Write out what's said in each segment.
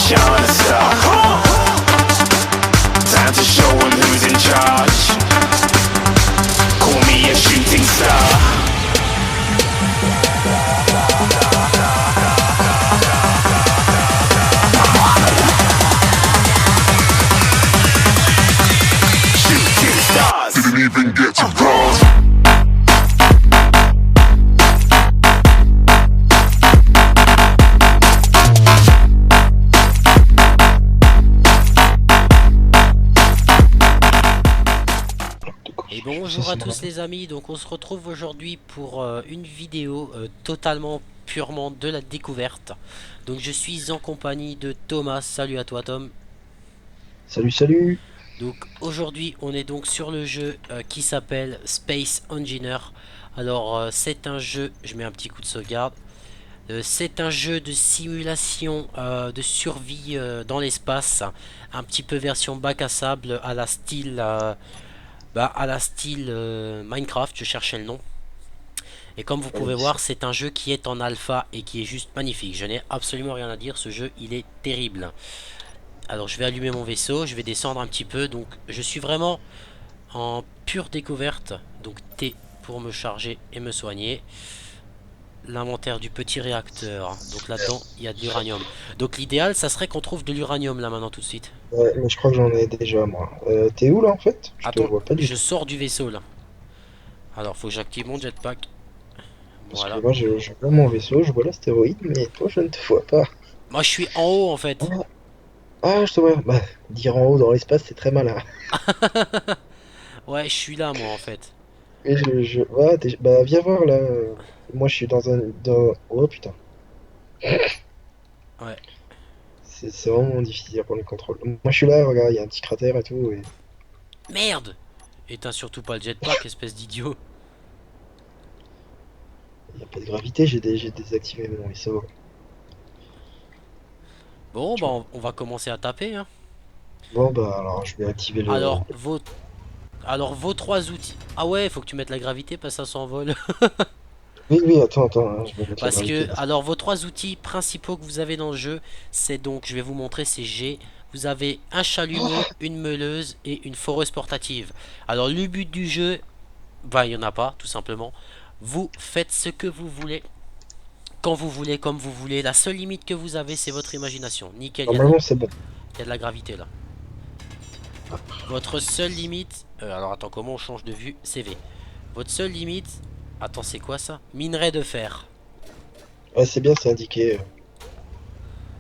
China star. Time to show 'em who's in charge. Call me a shooting star. Shooting stars. Didn't even get to cross. Et bonjour à tous les amis, donc on se retrouve aujourd'hui pour une vidéo totalement purement de la découverte. Donc je suis en compagnie de Thomas, salut à toi Tom. Salut, salut. Donc aujourd'hui on est donc sur le jeu qui s'appelle Space Engineer. Alors c'est un jeu, je mets un petit coup de sauvegarde. C'est un jeu de simulation de survie dans l'espace, un petit peu version bac à sable à la style... Minecraft, je cherchais le nom. Et comme vous pouvez voir, c'est un jeu qui est en alpha et qui est juste magnifique. Je n'ai absolument rien à dire, ce jeu il est terrible. Alors je vais allumer mon vaisseau, je vais descendre un petit peu. Donc je suis vraiment en pure découverte. Donc T pour me charger et me soigner. L'inventaire du petit réacteur. Donc là-dedans il y a de l'uranium. Donc l'idéal ça serait qu'on trouve de l'uranium là maintenant tout de suite. Ouais, mais je crois que j'en ai déjà, moi. T'es où, là, en fait? Je te Attends, vois pas du je tout. sors du vaisseau là. Alors faut que j'active mon jetpack. Parce Voilà. que moi, je vois mon vaisseau, je vois l'astéroïde, mais toi, je ne te vois pas. Moi je suis en haut en fait. Ah, ah, je te vois. Bah, dire en haut dans l'espace, c'est très malin. Ouais, je suis là moi en fait. Et ouais, bah, viens voir, là. Moi, je suis dans un... Oh, putain. Ouais. C'est vraiment difficile pour le contrôle. Moi, je suis là, regarde, il y a un petit cratère et tout, et... Merde! Éteins surtout pas le jetpack, espèce d'idiot. Il n'y a pas de gravité, j'ai désactivé mon vaisseau. Bon, Tu bah vois. on va commencer à taper, hein. Bon, bah, alors, je vais activer le... Alors, vos trois outils. Ah ouais, faut que tu mettes la gravité parce que ça s'envole. Oui, oui, attends, hein, je vais mettre la Parce gravité. que, alors, vos trois outils principaux que vous avez dans le jeu, c'est donc, je vais vous montrer, c'est G. Vous avez un chalumeau, une meuleuse et une foreuse portative. Alors, le but du jeu, bah, il n'y en a pas, tout simplement. Vous faites ce que vous voulez. Quand vous voulez, comme vous voulez. La seule limite que vous avez, c'est votre imagination. Nickel, Normalement, c'est bon. il y a de la gravité là. Votre seule limite... alors attends, comment on change de vue? CV. Votre seule limite... Attends, c'est quoi ça? Minerai de fer. Ouais, c'est bien, c'est indiqué.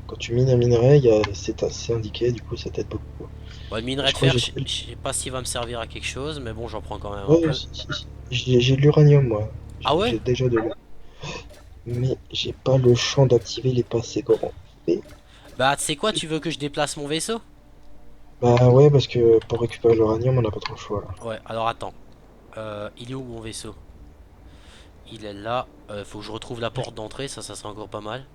Quand tu mines un minerai, c'est indiqué, du coup, ça t'aide beaucoup. Bon, le Et minerai je de crois que fer, je sais pas s'il va me servir à quelque chose, mais bon, j'en prends quand même un Ouais, peu. j'ai de l'uranium, moi. Ah ouais? J'ai déjà de l'uranium. Mais j'ai pas le champ d'activer les passés comment. Mais, Bah, tu sais quoi, tu veux que je déplace mon vaisseau? bah ouais, parce que pour récupérer l'uranium, on n'a pas trop le choix, là. Ouais, alors attends. Il est où mon vaisseau? Il est là. Faut que je retrouve la porte d'entrée, ça sera encore pas mal.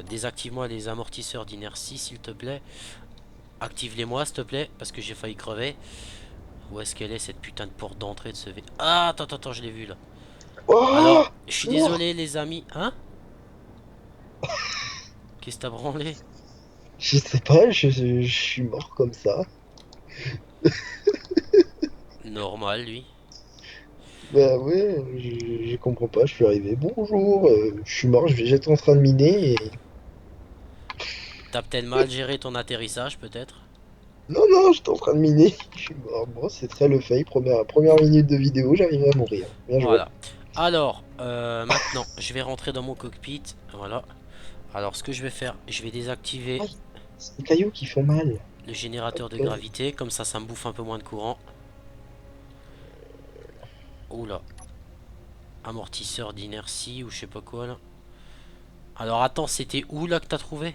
Désactive-moi les amortisseurs d'inertie, s'il te plaît. Active-les-moi, s'il te plaît, parce que j'ai failli crever. Où est-ce qu'elle est, cette putain de porte d'entrée de ce V... Ah, attends, je l'ai vu là. Oh! Alors, je Je suis suis mort! désolé les amis. Hein? Qu'est-ce que t'as branlé? Je sais pas, je suis mort comme ça. Normal, lui. Bah ouais, je comprends pas, je suis arrivé. Bonjour, je suis mort, j'étais en train de miner et... T'as peut-être mal géré ton atterrissage, peut-être. Non, non, j'étais en train de miner. Je suis mort. Bon, c'est très le fail. Première minute de vidéo, j'arriverai à mourir. Bien joué. Voilà. Alors, maintenant, je vais rentrer dans mon cockpit. Voilà. Alors, ce que je vais faire, je vais désactiver Aïe, c'est des cailloux qui font mal. le générateur de Hop, gravité. Comme ça me bouffe un peu moins de courant. Oula. Amortisseur d'inertie ou je sais pas quoi là. Alors, attends, c'était où là que t'as trouvé?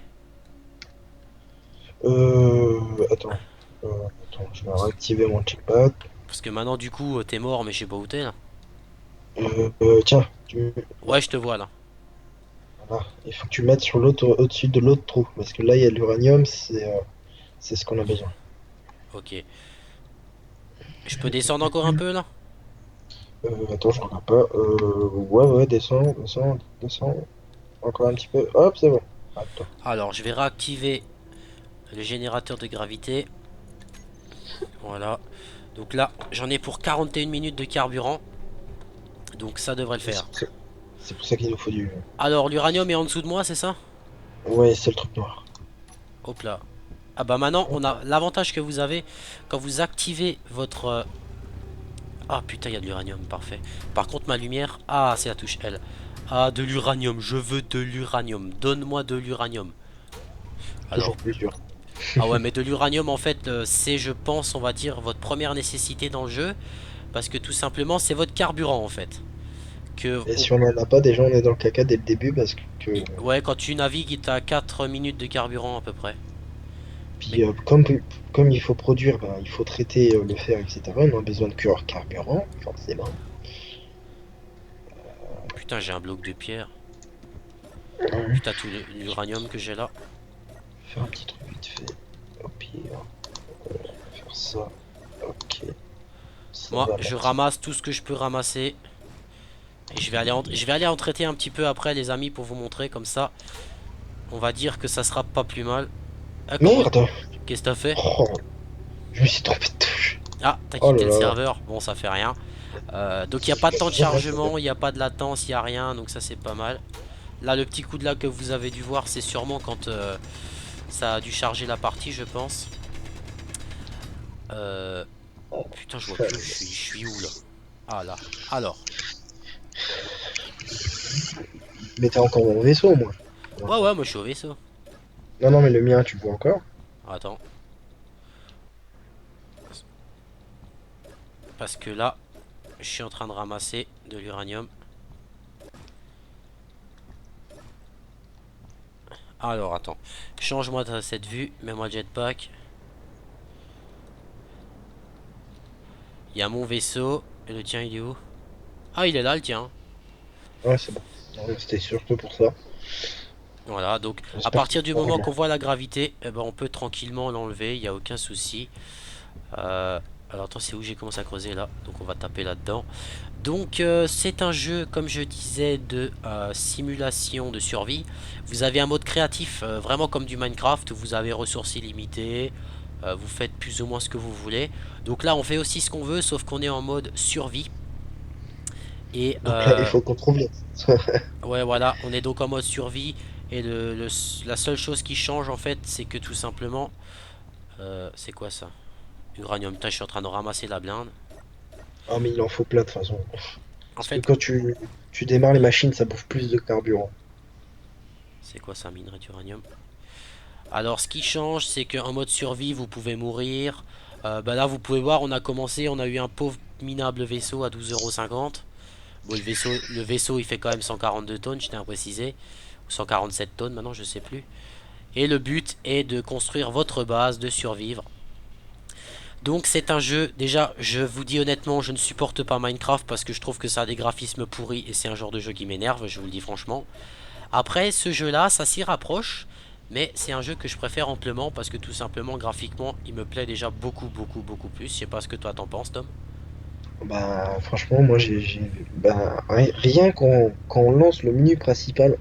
attends. Attends, je vais réactiver mon checkpad. Parce que maintenant, du coup, t'es mort, mais je sais pas où t'es là. Tiens, Ouais, je te vois là. voilà. Il faut que tu mettes sur l'autre, au-dessus de l'autre trou. Parce que là, il y a de l'uranium, c'est ce qu'on a besoin. Ok. Je peux descendre encore un peu là? Attends, je regarde pas. Ouais, descends. Encore un petit peu. Hop, c'est bon. Attends. Alors, je vais réactiver le générateur de gravité. Voilà. Donc là, j'en ai pour 41 minutes de carburant. Donc ça devrait le faire. C'est pour ça qu'il nous faut du... Alors, l'uranium est en dessous de moi, c'est ça? Ouais, c'est le truc noir. Hop là. Ah bah maintenant, on a l'avantage que vous avez quand vous activez votre... Ah putain, il y a de l'uranium, parfait. Par contre, ma lumière... Ah, c'est la touche L. Ah, de l'uranium, je veux de l'uranium. Donne-moi de l'uranium. Alors... Toujours plus dur. Ah ouais, mais de l'uranium, en fait, c'est, je pense, on va dire, votre première nécessité dans le jeu. Parce que tout simplement, c'est votre carburant, en fait. Que Et si on en a pas, déjà on est dans le caca dès le début parce que... Ouais, quand tu navigues, t'as 4 minutes de carburant à peu près. Mais Puis comme il faut produire, ben, il faut traiter le fer, etc. On a besoin de carburant, forcément. putain, j'ai un bloc de pierre. Ouais. Putain, tout l'uranium que j'ai là. Faire un petit truc vite fait. Au pire, faire ça. Ok. Ça Moi, va je partir. ramasse tout ce que je peux ramasser. Et je vais aller en traiter un petit peu après, les amis, pour vous montrer. Comme ça, on va dire que ça sera pas plus mal. Ah, comment... Merde! Qu'est-ce que t'as fait? Oh, je me suis trompé de touche. Ah, t'as Oh là quitté le là. serveur. Bon, ça fait rien. Donc, il n'y a pas de temps de Bien, là, ça va. chargement, il n'y a pas de latence, il n'y a rien. Donc, ça, c'est pas mal. Là, le petit coup de là que vous avez dû voir, c'est sûrement quand ça a dû charger la partie, je pense. Euh... Putain, je vois plus où je suis où là? Ah là. Alors. Mais t'as encore mon vaisseau, moi. Ouais, ouais, moi je suis au vaisseau. Non, non, mais le mien, tu le vois encore? Attends. Parce que là, je suis en train de ramasser de l'uranium. Alors, attends. Change-moi de cette vue. Mets-moi le jetpack. Il y a mon vaisseau. Et le tien, il est où? Ah, il est là, le tien. Ouais, c'est bon. Non, mais c'était surtout pour ça. Voilà, donc à J'espère qu'il partir du va moment bien. qu'on voit la gravité, eh ben, on peut tranquillement l'enlever. Il n'y a aucun souci. Alors, attends, c'est où j'ai commencé à creuser là? Donc, on va taper là-dedans. Donc c'est un jeu, comme je disais, de simulation de survie. Vous avez un mode créatif, vraiment comme du Minecraft, où vous avez ressources illimitées, vous faites plus ou moins ce que vous voulez. Donc là on fait aussi ce qu'on veut, sauf qu'on est en mode survie. Et Donc là, il faut qu'on trouve les... ouais voilà, on est donc en mode survie. Et la seule chose qui change en fait, c'est que tout simplement... c'est quoi ça? Uranium, putain, je suis en train de ramasser la blinde. Ah, mais il en faut plein de toute façon. En Parce que fait, quand tu démarres les machines, ça bouffe plus de carburant. c'est quoi ça, minerai d'uranium? Alors ce qui change c'est qu'en mode survie vous pouvez mourir. Bah là vous pouvez voir on a commencé, on a eu un pauvre minable vaisseau à 12,50 €. Bon le vaisseau il fait quand même 142 tonnes, je tiens à préciser. Ou 147 tonnes maintenant je sais plus. Et le but est de construire votre base, de survivre. Donc c'est un jeu, déjà je vous dis honnêtement je ne supporte pas Minecraft parce que je trouve que ça a des graphismes pourris et c'est un genre de jeu qui m'énerve, je vous le dis franchement. Après, ce jeu-là, ça s'y rapproche, mais c'est un jeu que je préfère amplement parce que tout simplement, graphiquement, il me plaît déjà beaucoup, beaucoup, beaucoup plus. Je sais pas ce que toi t'en penses, Tom. Bah, franchement, moi, bah, rien quand on lance le menu principal,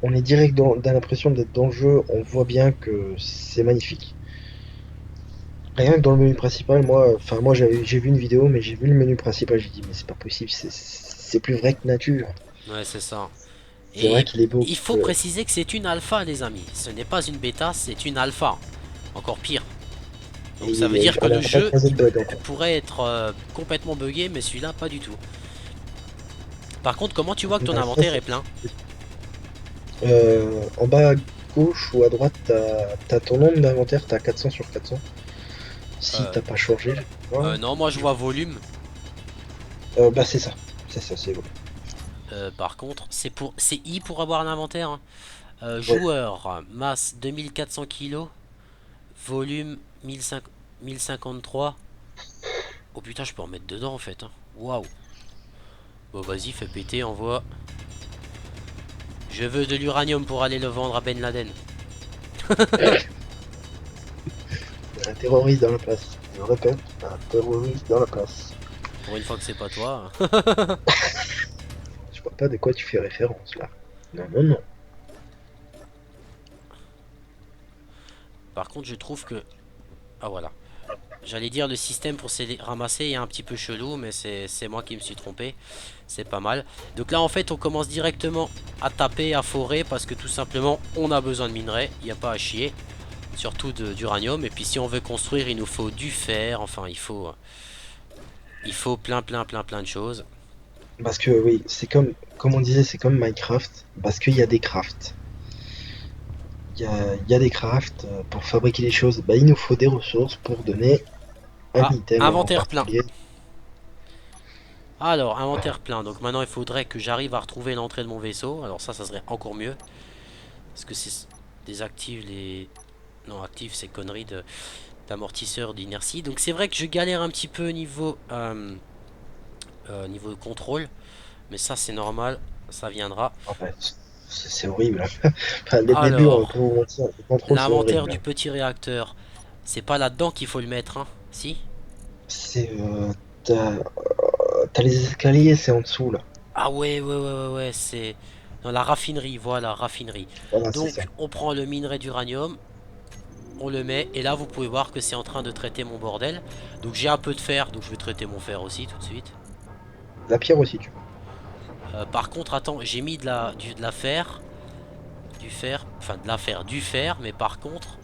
on est direct dans l'impression d'être dans le jeu, on voit bien que c'est magnifique. Rien que dans le menu principal, moi, j'ai vu une vidéo, mais j'ai vu le menu principal, j'ai dit, mais c'est pas possible, c'est plus vrai que nature. Ouais, c'est ça. C'est vrai Et qu'il est beau. il faut préciser que c'est une alpha, les amis. Ce n'est pas une bêta, c'est une alpha. Encore pire. Donc ça veut dire que On n'a le pas jeu croisé de bug encore. pourrait être complètement buggé, mais celui-là, pas du tout. Par contre, comment tu vois que ton Bah, ça, inventaire est plein? en bas à gauche ou à droite, t'as ton nombre d'inventaire, t'as 400 sur 400. Si euh, t'as pas changé, ouais. non, moi je vois volume. Bah c'est ça. C'est ça, c'est bon. Par contre, c'est I pour avoir un inventaire, hein. Ouais. Joueur, masse 2400 kg, volume 1053. Oh putain, je peux en mettre dedans en fait, hein. Waouh. Bon, vas-y, fais péter, envoie. Je veux de l'uranium pour aller le vendre à Ben Laden. Un terroriste dans la place. Je répète, un terroriste dans la place. Pour une fois que c'est pas toi. Je vois pas de quoi tu fais référence là. Non, non, non. Par contre, je trouve que... Ah voilà. J'allais dire le système pour se les ramasser est un petit peu chelou, mais c'est moi qui me suis trompé. C'est pas mal. Donc là, en fait, on commence directement à taper, à forer, parce que tout simplement, on a besoin de minerais. Il n'y a pas à chier. Surtout d'uranium. Et puis si on veut construire, il nous faut du fer. Enfin, il faut plein de choses. Parce que oui, c'est comme on disait, c'est comme Minecraft, parce qu'il y a des crafts. Il y a des crafts pour fabriquer les choses. Bah, il nous faut des ressources pour donner un Ah, item en inventaire plein. particulier. Alors, inventaire plein. Donc maintenant, il faudrait que j'arrive à retrouver l'entrée de mon vaisseau. Alors ça serait encore mieux. Parce que c'est désactive les... Non, active ces conneries d'amortisseur d'inertie. Donc c'est vrai que je galère un petit peu niveau contrôle. Mais ça, c'est normal. Ça viendra. En fait, c'est horrible. Enfin, les débuts, on va pas Alors, vous mentir, les contrôles sont l'inventaire horribles. du petit réacteur. C'est pas là-dedans qu'il faut le mettre, hein? Si? C'est, t'as les escaliers, c'est en dessous là. Ah ouais, c'est dans la raffinerie, voilà, raffinerie. Voilà, c'est ça. Donc, on prend le minerai d'uranium, on le met, et là, vous pouvez voir que c'est en train de traiter mon bordel. Donc, j'ai un peu de fer, donc je vais traiter mon fer aussi tout de suite. La pierre aussi, tu vois. Par contre, attends, j'ai mis de la fer, enfin du fer, mais par contre...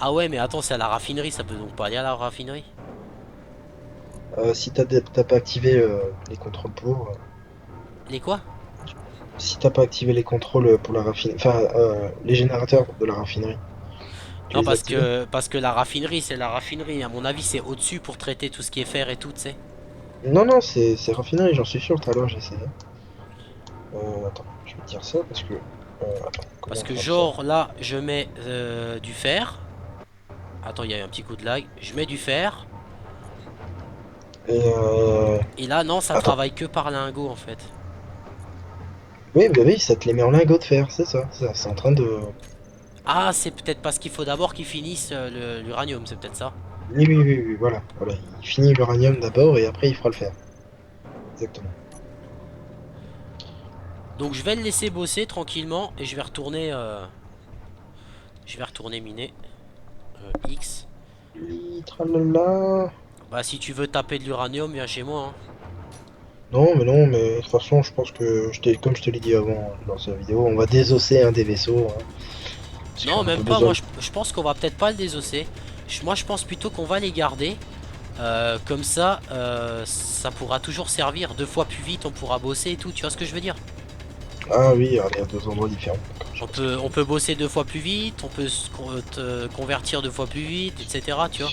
Ah ouais, mais attends, c'est à la raffinerie, ça peut donc pas aller à la raffinerie? Si t'as pas activé les contrôles pour, Les quoi? si t'as pas activé les contrôles pour la raffinerie, enfin les générateurs de la raffinerie, tu Non, les as activés? parce que la raffinerie, c'est la raffinerie. À mon avis, c'est au-dessus pour traiter tout ce qui est fer et tout, tu sais. Non, non, c'est raffinerie, j'en suis sûr. Tout à l'heure, j'ai essayé. Attends, je vais te dire ça parce que. Attends, comment Parce on que fait ça? genre, là, je mets du fer. Attends, il y a eu un petit coup de lag. Je mets du fer. Et Et là, non, ça attends. travaille que par lingot, en fait. Oui, bah oui, ça te les met en lingot de fer, c'est ça. C'est en train de. Ah, c'est peut-être parce qu'il faut d'abord qu'ils finissent l'uranium, c'est peut-être ça. Oui, oui, oui, oui, voilà. Voilà. Il finit l'uranium d'abord et après il fera le fer. Exactement. Donc, je vais le laisser bosser tranquillement. Et je vais retourner miner. X. Tralala. Bah, si tu veux taper de l'uranium, viens chez moi, hein. Non, mais de toute façon, je pense que, comme je te l'ai dit avant dans cette vidéo, on va désosser un des vaisseaux, hein, parce Non, qu'on a pas même pas. Moi, besoin. je pense qu'on va peut-être pas le désosser. Moi, je pense plutôt qu'on va les garder. Comme ça, ça pourra toujours servir. 2 fois plus vite, on pourra bosser et tout. Tu vois ce que je veux dire? Ah oui, on est à deux endroits différents. D'accord, je On vois ce que tu peut, veux on dire. peut bosser 2 fois plus vite. On peut convertir 2 fois plus vite, etc. Tu vois?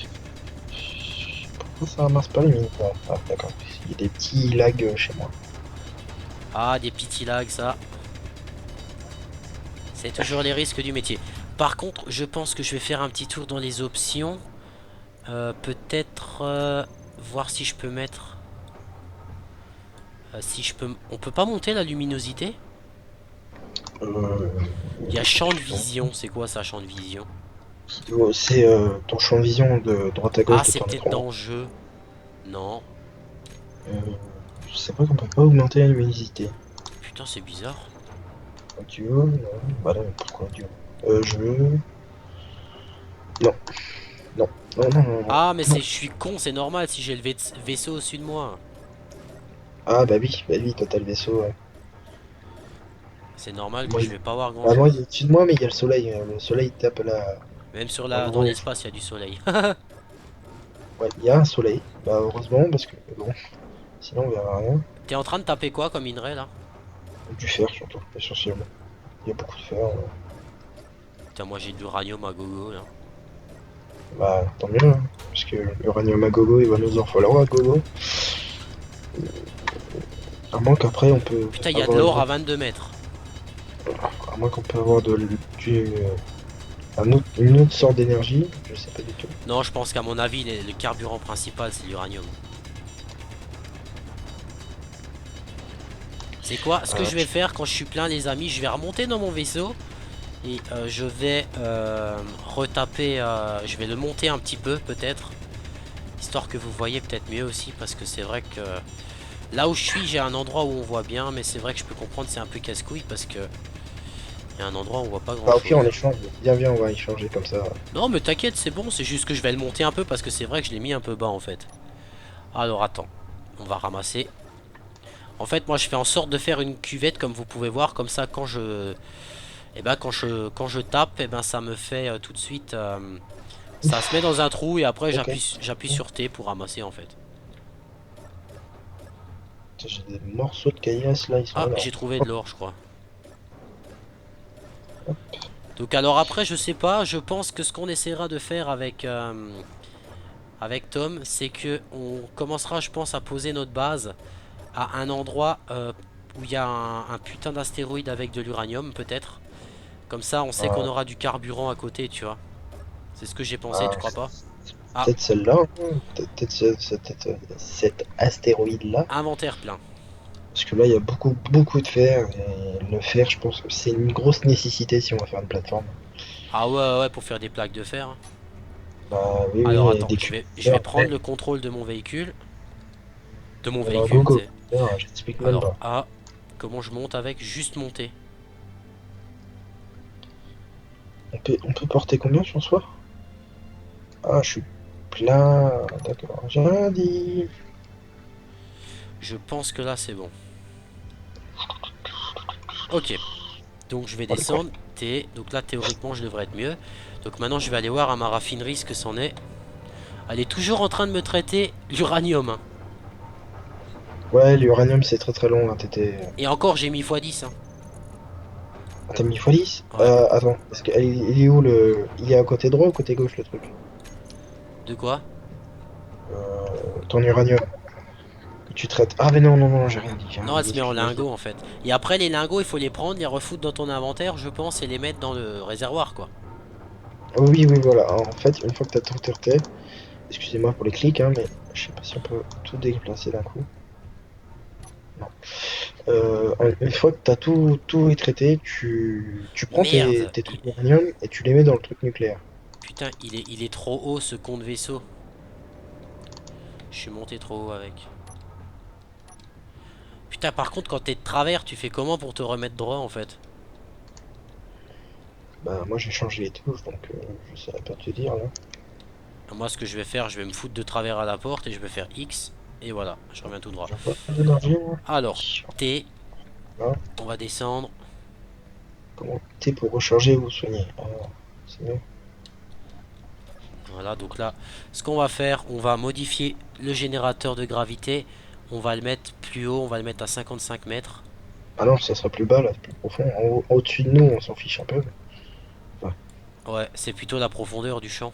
Pourquoi ça ramasse pas les mines? Ah, d'accord. Il y a des petits lags chez moi. Ah, des petits lags, ça. C'est toujours les risques du métier. Par contre, je pense que je vais faire un petit tour dans les options. Peut-être voir si je peux mettre. Si je peux. On peut pas monter la luminosité? Euh, Il y a champ de non. vision. C'est quoi ça, champ de vision? C'est ton champ de vision de droite à gauche Ah, de c'est ton peut-être écran. dans le jeu. Non. Euh, je sais pas qu'on peut pas augmenter la luminosité. Putain, c'est bizarre. Audio, non. Bah non, pourquoi audio? Jeu. Non, non, non, non, non, non. Ah, mais Non. je suis con, c'est normal si j'ai le vaisseau au-dessus de moi. Ah bah oui, toi t'as le vaisseau. Ouais. C'est normal que Moi, je vais pas voir bah moi, il grand-chose. est au-dessus de moi, mais il y a le soleil. Le soleil tape là. Même En dans gros, l'espace, il y a du soleil. ouais, il y a un soleil. Bah heureusement, parce que bon, sinon on verra rien. T'es en train de taper quoi comme minerai là? Du fer surtout, essentiellement. Il y a beaucoup de fer. Putain, moi j'ai de l'uranium à gogo là. Bah tant mieux, hein, parce que l'uranium à gogo, il va nous en falloir à gogo. À moins qu'après on peut Putain, il y a de avoir l'or à 22 mètres. à moins qu'on peut avoir une autre sorte d'énergie, je sais pas du tout. Non, je pense qu'à mon avis, le carburant principal c'est l'uranium. C'est quoi? Ce que je vais Tu- faire quand je suis plein, les amis, je vais remonter dans mon vaisseau. Et je vais retaper. Je vais le monter un petit peu peut-être. Histoire que vous voyez peut-être mieux aussi. Parce que c'est vrai que là où je suis, j'ai un endroit où on voit bien. Mais c'est vrai que je peux comprendre c'est un peu casse-couille. Parce que Il y a un endroit où on voit pas grand Bah, au pire, on chose. échange. Viens, viens, on va échanger comme ça. Non mais t'inquiète, c'est bon, c'est juste que je vais le monter un peu parce que c'est vrai que je l'ai mis un peu bas en fait. Alors attends, on va ramasser. En fait moi je fais en sorte de faire une cuvette comme vous pouvez voir, comme ça quand je... Et ben quand je tape, et ben ça me fait tout de suite... ça se met dans un trou et après Ok. j'appuie sur T pour ramasser en fait. Putain, j'ai des morceaux de caillasse là, ils sont Ah, là. j'ai trouvé de l'or je crois. Donc alors après je sais pas, je pense que ce qu'on essaiera de faire avec Tom, c'est que on commencera je pense à poser notre base à un endroit où il y a un putain d'astéroïde avec de l'uranium peut-être. Comme ça on sait qu'on Euh, aura du carburant à côté tu vois. C'est ce que j'ai pensé, tu euh, crois pas? Ah, peut-être celle-là, hein. Peut-être cet astéroïde-là. inventaire plein. Parce que là, il y a beaucoup, beaucoup de fer. Et le fer, je pense que c'est une grosse nécessité si on va faire une plateforme. Ah ouais ouais pour faire des plaques de fer. Bah oui, oui, Alors et attends, des je vais cuves. prendre le contrôle de mon véhicule. De mon Alors, véhicule, go, tu go. sais. Non, je t'explique même Alors pas. A, comment je monte avec? Juste monter. On peut porter combien sur soi? Ah, je suis plein. D'accord, j'ai rien dit. Je pense que là c'est bon. Ok, donc je vais Oh, les coffres. descendre. T, donc là théoriquement je devrais être mieux. Donc maintenant je vais aller voir à ma raffinerie ce que c'en est. Elle est toujours en train de me traiter l'uranium, hein. Ouais, l'uranium, c'est très très long. Hein, Et encore j'ai mis x10, hein. Ah, t'as mis x10? Ouais. Attends, il est où le. Il est à côté droit ou côté gauche le truc? De quoi? Ton uranium que tu traites. Ah, mais non, non, non, j'ai rien Non, elle dit, se met en excuse-moi. lingots en fait. Et après les lingots il faut les prendre, les refoutre dans ton inventaire je pense et les mettre dans le réservoir quoi. Oh, oui, oui, voilà. En fait, une fois que t'as tout traité, excusez-moi pour les clics, hein, mais je sais pas si on peut tout déplacer d'un coup. Non. Une fois que t'as tout traité, tu prends Merde. tes trucs d'uranium et tu les mets dans le truc nucléaire. Putain il est trop haut ce con de vaisseau. Je suis monté trop haut avec. Putain, par contre, quand t'es de travers, tu fais comment pour te remettre droit en fait? Bah, moi j'ai changé les touches, donc je saurais pas te dire là. Moi, ce que je vais faire, je vais me foutre de travers à la porte et je vais faire X. Et voilà, je reviens tout droit. J'ai pas d'énergie, moi. Alors, T, Hein. on va descendre. Comment t'es pour recharger ou soigner? Ah, c'est mieux. Voilà, donc là, ce qu'on va faire, on va modifier le générateur de gravité. On va le mettre plus haut, on va le mettre à 55 mètres. Ah non, ça sera plus bas là, plus profond. Au-dessus de nous, on s'en fiche un peu. Ouais, Ouais, c'est plutôt la profondeur du champ.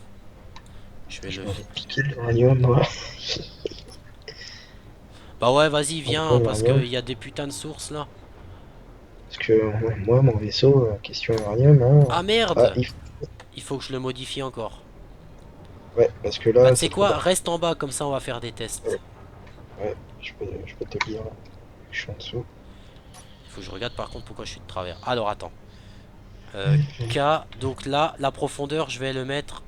Je vais je le... m'avais piqué l'uranium, moi. Bah ouais, vas-y, Pourquoi viens, parce l'uranium? qu'il y a des putains de sources là. Parce que moi, mon vaisseau, question uranium, hein. Ah Ah, merde! Il faut que je le modifie encore. ouais, parce que Bah là, tu sais c'est trop quoi, bas. reste en bas, comme ça on va faire des tests. Ouais, ouais, je peux te le dire là. Je suis en dessous. Il faut que je regarde par contre pourquoi je suis de travers. Alors attends. K, donc là, la profondeur, je vais le mettre.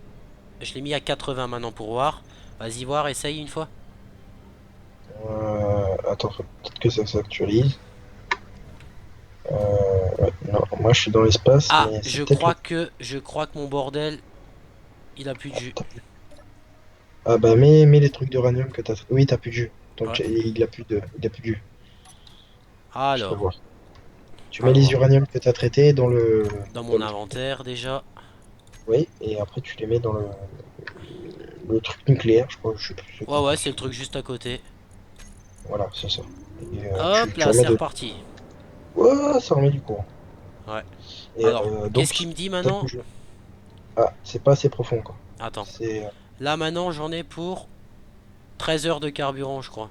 Je l'ai mis à 80 maintenant pour voir. Vas-y, voir, essaye une fois. Attends, faut peut-être que ça s'actualise. Ouais, non, moi je suis dans l'espace, Ah, mais c'est peut-être le. je crois que mon bordel, il a plus de jus. Ah bah mets les trucs d'uranium que t'as. Oui, t'as plus de jus. Donc Ouais. il a plus de jus. Je peux Alors, voir. Tu mets les alors, uraniums que t'as traités dans dans mon le truc. inventaire déjà. Oui, et après tu les mets dans le truc nucléaire, je crois, je sais plus c'est Ouais, quoi. ouais, c'est le truc juste à côté. Voilà, c'est ça. Et Hop tu là, remets c'est de. reparti. Ouais, ça remet du courant. Ouais. Et Alors, qu'est-ce qu'il donc, me dit t'as maintenant? toujours. Ah, c'est pas assez profond quoi. Attends. C'est. Là maintenant, j'en ai pour 13 heures de carburant, je crois.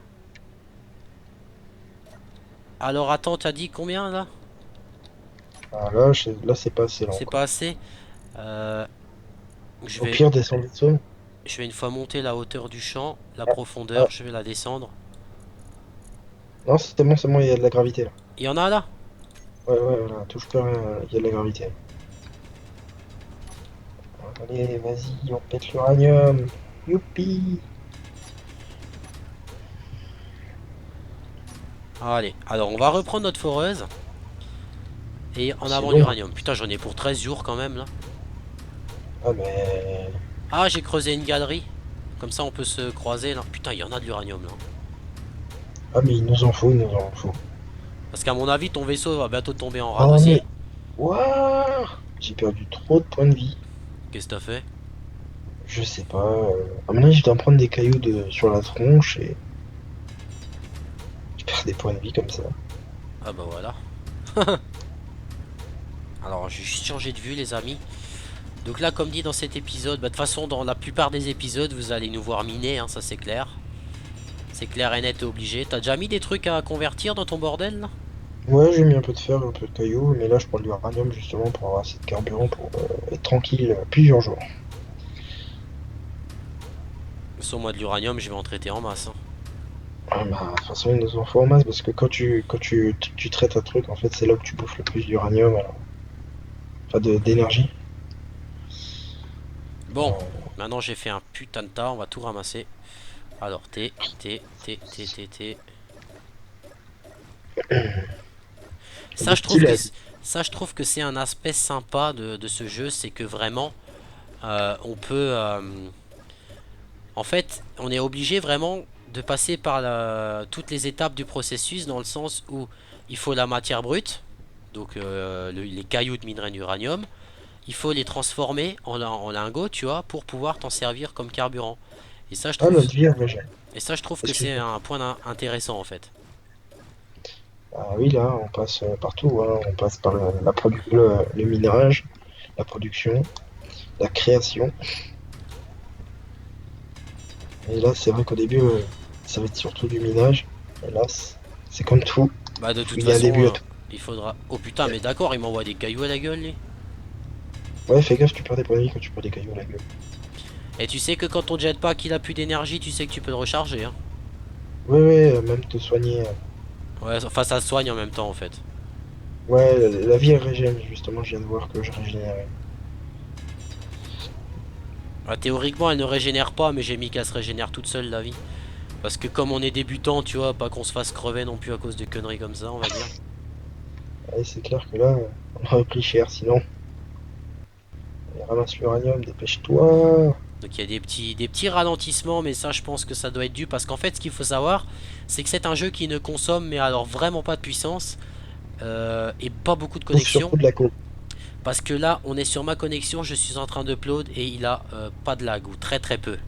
Alors attends, t'as dit combien là? Ah, là, là c'est pas assez long C'est quoi. pas assez. Euh, je Au vais pire, descends le vaisseau. Je vais une fois monter la hauteur du champ, la Ah, ah, profondeur, je vais la descendre. non, c'est bon, il y a de la gravité là. Il y en a là? Ouais, ouais, voilà, touche plus à rien, il y a de la gravité. Allez, vas-y, on pète l'uranium. Youpi! Allez, alors on va reprendre notre foreuse. et en C'est avant long. l'uranium. Putain, j'en ai pour 13 jours quand même là. Ah, mais. Ah, j'ai creusé une galerie. Comme ça, on peut se croiser là. Putain, il y en a de l'uranium là. Ah, mais il nous en faut, il nous en faut. Parce qu'à mon avis, ton vaisseau va bientôt tomber en rade Ah, mais. aussi. Waouh! J'ai perdu trop de points de vie. Qu'est-ce que t'as fait? Je sais pas. À mon avis, je dois me prendre des cailloux sur la tronche et je perds des points de vie comme ça. Ah bah voilà. Alors, j'ai juste changé de vue, les amis. Donc là, comme dit dans cet épisode, bah, de toute façon, dans la plupart des épisodes, vous allez nous voir miner, hein, ça c'est clair. C'est clair et net et obligé. T'as déjà mis des trucs à convertir dans ton bordel là? Ouais, j'ai mis un peu de fer, un peu de cailloux, mais là, je prends de l'uranium justement pour avoir assez de carburant pour être tranquille plusieurs jours. Sur moi de l'uranium, je vais en traiter en masse, hein. Ah bah, de toute façon, il nous en faut en masse parce que quand tu traites un truc, en fait, c'est là que tu bouffes le plus d'uranium, enfin d'énergie. Bon, maintenant j'ai fait un putain de tas, on va tout ramasser. Alors, T. Ça, Des je petits trouve que lacs. ça, je trouve que c'est un aspect sympa de ce jeu, c'est que vraiment, on peut, en fait, on est obligé vraiment de passer par toutes les étapes du processus dans le sens où il faut la matière brute, donc les cailloux de minerai d'uranium, il faut les transformer en lingots, tu vois, pour pouvoir t'en servir comme carburant. Et ça, je Ah, trouve, notre vie, régène. et ça, je trouve que c'est Excuse-moi. un point intéressant en fait. Ah oui, là, on passe partout, hein. On passe par le minage, la production, la création. Et là, c'est vrai qu'au début, ça va être surtout du minage. Hélas, c'est comme tout. Bah de toute Il y a un début façon, à tout. il faudra. Oh putain, mais d'accord, il m'envoie des cailloux à la gueule, lui. Ouais, fais gaffe, tu perds des points de vie quand tu prends des cailloux à la gueule. Et tu sais que quand ton jetpack il a plus d'énergie, tu sais que tu peux le recharger, hein. Ouais, ouais, même te soigner. Ouais, enfin ça se soigne en même temps en fait. Ouais, la vie elle régène, justement, je viens de voir que je régénérais. Ah, théoriquement, elle ne régénère pas, mais j'ai mis qu'elle se régénère toute seule la vie. Parce que comme on est débutant, tu vois, pas qu'on se fasse crever non plus à cause de conneries comme ça, on va dire. Ouais, c'est clair que là, on aurait pris cher sinon. Allez, ramasse l'uranium, dépêche-toi. Donc il y a des petits ralentissements, mais ça je pense que ça doit être dû parce qu'en fait ce qu'il faut savoir, c'est que c'est un jeu qui ne consomme mais alors vraiment pas de puissance et pas beaucoup de Bouffe connexion. surtout de la coke. Parce que là on est sur ma connexion, je suis en train d'upload et il a pas de lag ou très très peu.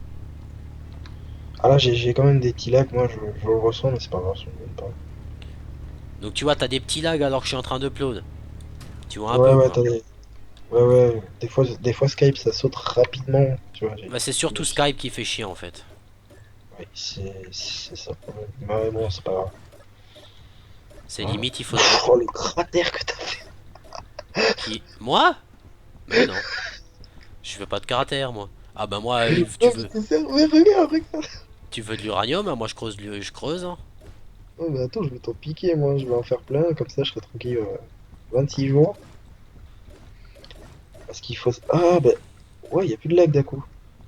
Ah là, j'ai quand même des petits lacs, moi, je le ressens, mais c'est pas grave, ça me gêne pas. Donc tu vois t'as des petits lags alors que je suis en train d'upload. Tu vois un Ouais, peu ouais, quoi. attendez. Ouais, ouais, des fois Skype, ça saute rapidement, tu vois. Bah, c'est surtout Skype qui fait chier en fait. Ouais, c'est ça le problème. Mais bon, c'est pas grave. C'est Voilà. limite il faudrait... Oh, le cratère que t'as fait. Qui... Moi? Mais non. Je veux pas de caractère moi. Ah bah moi tu Non, veux... mais mais regarde, regarde. Tu veux de l'uranium, hein, moi je creuse, je creuse, hein. Oh, mais attends, je vais t'en piquer, moi, je vais en faire plein, comme ça je serai tranquille 26 jours. Parce qu'il faut. Ah, bah, ouais, y a plus de lag d'un coup.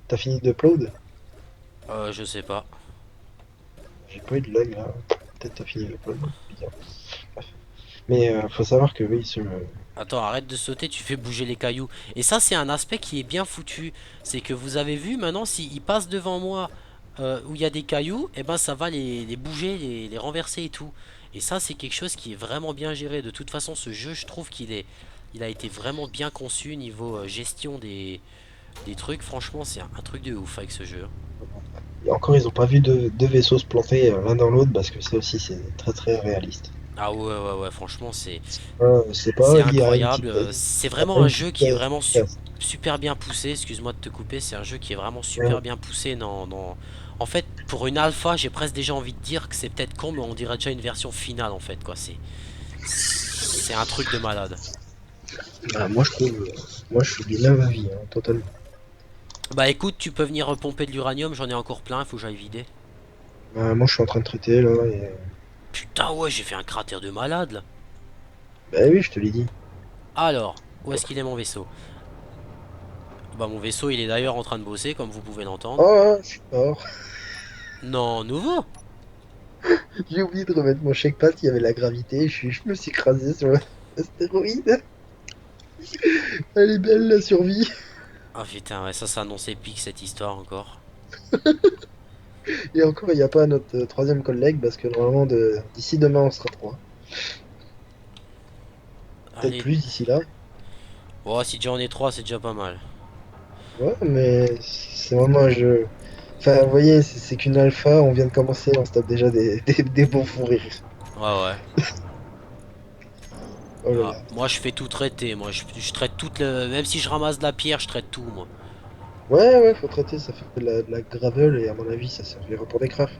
T'as fini d'upload? Je sais pas. J'ai pas eu de lag là. Peut-être t'as fini d'upload. Bizarre. Bref. Mais faut savoir que oui, Attends, arrête de sauter, tu fais bouger les cailloux. Et ça, c'est un aspect qui est bien foutu. C'est que vous avez vu, maintenant, s'ils passent devant moi où il y a des cailloux, et ben ça va les bouger, les renverser et tout. Et ça, c'est quelque chose qui est vraiment bien géré. De toute façon, ce jeu, je trouve il a été vraiment bien conçu niveau gestion des trucs. Franchement, c'est un truc de ouf avec ce jeu. et encore, ils ont pas vu deux vaisseaux se planter l'un dans l'autre parce que ça aussi c'est très très réaliste. Ah ouais, ouais, ouais, franchement, c'est C'est c'est pas l'IA, une incroyable. petite. C'est T'as pas vraiment un une jeu petite. qui est vraiment super bien poussé. Excuse-moi de te couper, c'est un jeu qui est vraiment super Ouais. bien poussé En fait, pour une alpha, j'ai presque déjà envie de dire que c'est peut-être con, mais on dirait déjà une version finale en fait, quoi. C'est un truc de malade. Bah, moi je trouve. Moi je suis du même avis, hein, totalement. Bah écoute, tu peux venir pomper de l'uranium, j'en ai encore plein, il faut que j'aille vider. Moi je suis en train de traiter là et. Putain, ouais, j'ai fait un cratère de malade là. Bah oui, je te l'ai dit. Alors, où est-ce qu'il est mon vaisseau? Bah mon vaisseau, il est d'ailleurs en train de bosser, comme vous pouvez l'entendre. Oh, je suis mort. Non, nouveau? J'ai oublié de remettre mon checkpad, il y avait la gravité, je me suis écrasé sur le. Astéroïde. Elle est belle la survie. Ah putain, ouais, ça annonce épique cette histoire encore. Et encore, il n'y a pas notre troisième collègue parce que normalement, d'ici demain, on sera trois. Peut-être Allez. plus d'ici là. Bon, si déjà on est trois, c'est déjà pas mal. Ouais, mais c'est vraiment un jeu. Enfin, vous voyez, c'est qu'une alpha, on vient de commencer, on se tape déjà des bons fous rires. Ouais, ouais. Oh là Ah, là. moi je fais tout traiter, moi je traite toute le... Même si je ramasse de la pierre, je traite tout moi. Ouais, ouais, faut traiter, ça fait de la gravel et à mon avis, ça servira pour des crafts.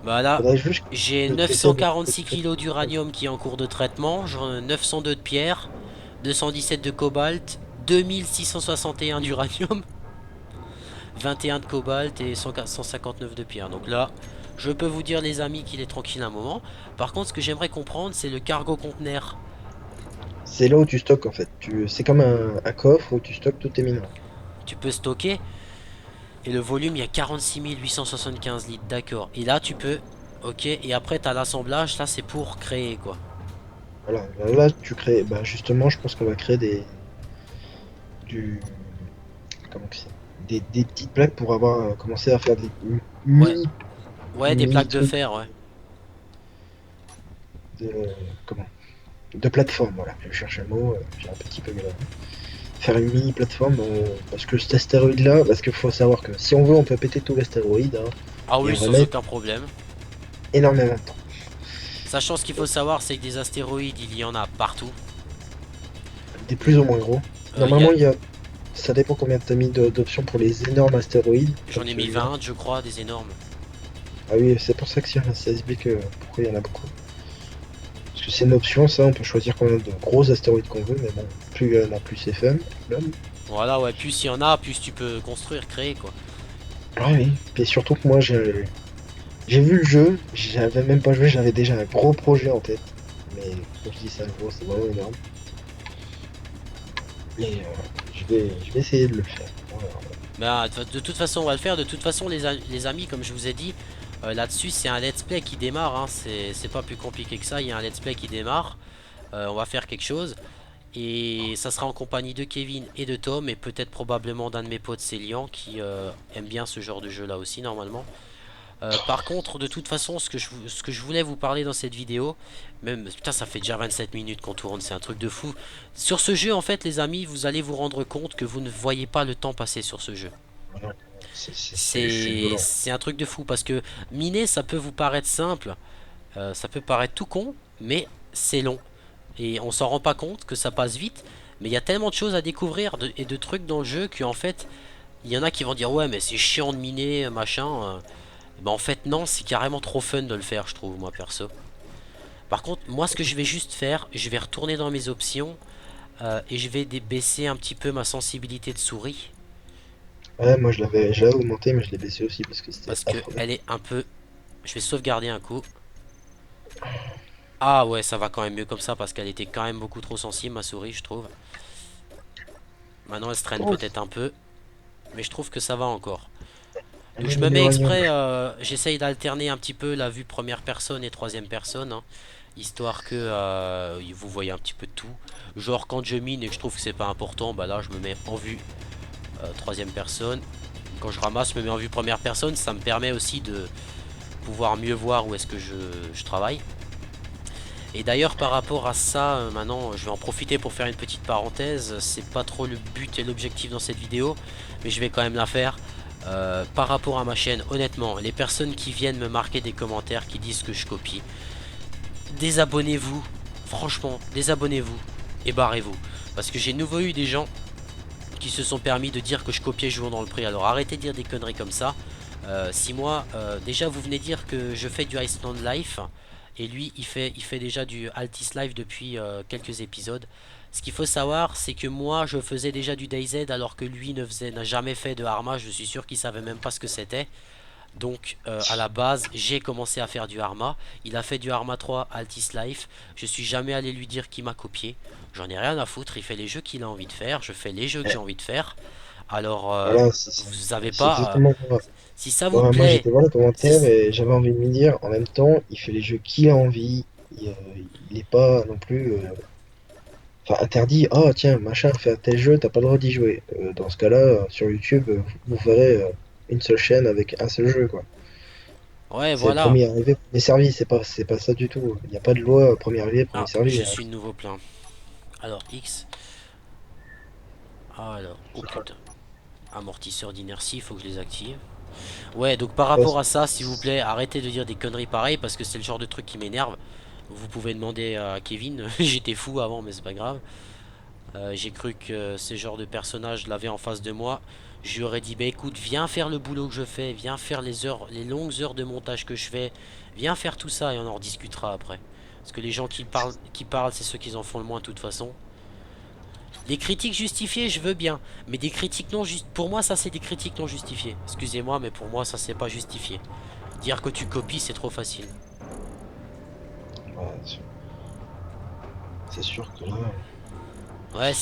Bah là, Faudrait juste j'ai que t'essaies de 946 kilos d'uranium qui est en cours de traitement, j'en ai 902 de pierre, 217 de cobalt, 2661 d'uranium, 21 de cobalt et 159 de pierre. Donc là, je peux vous dire les amis qu'il est tranquille un moment. Par contre, ce que j'aimerais comprendre, c'est le cargo conteneur. C'est là où tu stockes en fait. C'est comme un coffre où tu stockes tous tes minerais. Tu peux stocker et le volume, il y a 46 875 litres, d'accord. Et là, tu peux... Ok, et après, tu as l'assemblage, là, c'est pour créer, quoi. Voilà, là tu crées. Bah justement, je pense qu'on va créer du, comment que c'est? Des petites plaques pour avoir commencé à faire des Ouais, mini, ouais, des mini plaques de trucs fer, ouais. de, comment? De plateforme. Voilà, je cherche le mot, j'ai un petit peu galéré. Faire une mini plateforme parce que cet astéroïde là, parce qu'il faut savoir que si on veut, on peut péter tout l'astéroïde hein, Ah et oui, on va sans mettre aucun problème. énormément de temps. Sachant ce qu'il faut savoir, c'est que des astéroïdes, il y en a partout. Des plus ou moins gros. Il y a... Normalement, ça dépend combien tu as mis d'options pour les énormes astéroïdes, J'en comme ai mis celui-là. 20, je crois, des énormes. Ah oui, c'est pour ça que ça explique pourquoi il y en a beaucoup. Parce que c'est une option, ça, on peut choisir combien de gros astéroïdes qu'on veut, mais bon, plus il y en a, plus c'est fun. L'homme. Voilà, ouais, plus il y en a, plus tu peux construire, créer, quoi. Ah oui, et surtout que moi, j'ai vu le jeu, j'avais même pas joué, j'avais déjà un gros projet en tête. Mais quand je dis ça gros, c'est vraiment énorme. Et je vais essayer de le faire. Voilà. Bah, de toute façon, on va le faire. De toute façon, les amis, comme je vous ai dit, là-dessus, c'est un let's play qui démarre. Hein. C'est pas plus compliqué que ça. Il y a un let's play qui démarre. On va faire quelque chose. Et ça sera en compagnie de Kevin et de Tom. Et peut-être probablement d'un de mes potes, c'est Lian, qui aime bien ce genre de jeu là aussi, normalement. Par contre, de toute façon, ce que je voulais vous parler dans cette vidéo, même, putain, ça fait déjà 27 minutes qu'on tourne, c'est un truc de fou. Sur ce jeu, en fait, les amis, vous allez vous rendre compte que vous ne voyez pas le temps passer sur ce jeu. Voilà. C'est violent. C'est un truc de fou parce que miner, ça peut vous paraître simple, ça peut paraître tout con, mais c'est long. Et on s'en rend pas compte que ça passe vite, mais il y a tellement de choses à découvrir et de trucs dans le jeu qu'en fait, il y en a qui vont dire ouais, mais c'est chiant de miner, machin. Bah en fait non, c'est carrément trop fun de le faire, je trouve, moi perso. Par contre, moi ce que je vais juste faire, je vais retourner dans mes options et je vais baisser un petit peu ma sensibilité de souris Ouais, moi j'avais augmenté, mais je l'ai baissé aussi parce que c'était parce que affreux. elle est un peu... Je vais sauvegarder un coup. Ah ouais, ça va quand même mieux comme ça parce qu'elle était quand même beaucoup trop sensible, ma souris, je trouve. Maintenant elle se traîne Oh, peut-être un peu, mais je trouve que ça va encore. elle Donc met je de me mets l'uranium. exprès, j'essaye d'alterner un petit peu la vue première personne et troisième personne, hein, histoire que vous voyez un petit peu de tout. Genre quand je mine et que je trouve que c'est pas important, bah là je me mets en vue troisième personne. Quand je ramasse, je me mets en vue première personne, ça me permet aussi de pouvoir mieux voir où est-ce que je travaille. Et d'ailleurs par rapport à ça, maintenant je vais en profiter pour faire une petite parenthèse, c'est pas trop le but et l'objectif dans cette vidéo, mais je vais quand même la faire. Par rapport à ma chaîne, honnêtement, les personnes qui viennent me marquer des commentaires qui disent que je copie, désabonnez-vous, franchement, désabonnez-vous et barrez-vous. Parce que j'ai nouveau eu des gens qui se sont permis de dire que je copiais Jouons dans le Pré. Alors arrêtez de dire des conneries comme ça. Si moi, déjà vous venez dire que je fais du Iceland Life, et lui il fait déjà du Altis Life depuis quelques épisodes. Ce qu'il faut savoir, c'est que moi je faisais déjà du DayZ alors que lui n'a jamais fait de Arma. Je suis sûr qu'il savait même pas ce que c'était. Donc à la base j'ai commencé à faire du Arma. Il a fait du Arma 3 Altis Life. Je suis jamais allé lui dire qu'il m'a copié. J'en ai rien à foutre. Il fait les jeux qu'il a envie de faire. Je fais les jeux que Ouais, j'ai envie de faire. Alors voilà, vous avez c'est pas exactement moi. si ça vous Moi, plaît, j'étais voir le commentaire si- et j'avais envie de me dire, en même temps, il fait les jeux qu'il a envie. Il est pas non plus. Enfin, interdit, oh tiens, machin, fait un tel jeu, t'as pas le droit d'y jouer. Dans ce cas-là, sur YouTube, vous verrez une seule chaîne avec un seul jeu, quoi. Ouais, C'est voilà. premier arrivé, premier servi, c'est pas ça du tout. Il n'y a pas de loi premier arrivé, premier Ah, servi, je hein. suis de nouveau plein. Alors, X. Alors, oh putain. Amortisseur d'inertie, il faut que je les active. Ouais, donc par Ouais, rapport à ça, s'il vous plaît, arrêtez de dire des conneries pareilles parce que c'est le genre de truc qui m'énerve. Vous pouvez demander à Kevin, j'étais fou avant, mais c'est pas grave. J'ai cru que ce genre de personnage l'avait en face de moi. Je lui aurais dit, bah écoute, viens faire le boulot que je fais, viens faire les heures, les longues heures de montage que je fais, viens faire tout ça et on en rediscutera après. Parce que les gens qui parlent, c'est ceux qui en font le moins de toute façon. Les critiques justifiées, je veux bien, mais des critiques non justifiées, pour moi ça c'est des critiques non justifiées. Excusez-moi, mais pour moi ça c'est pas justifié. Dire que tu copies, c'est trop facile. ouais, c'est sûr que là. Ouais,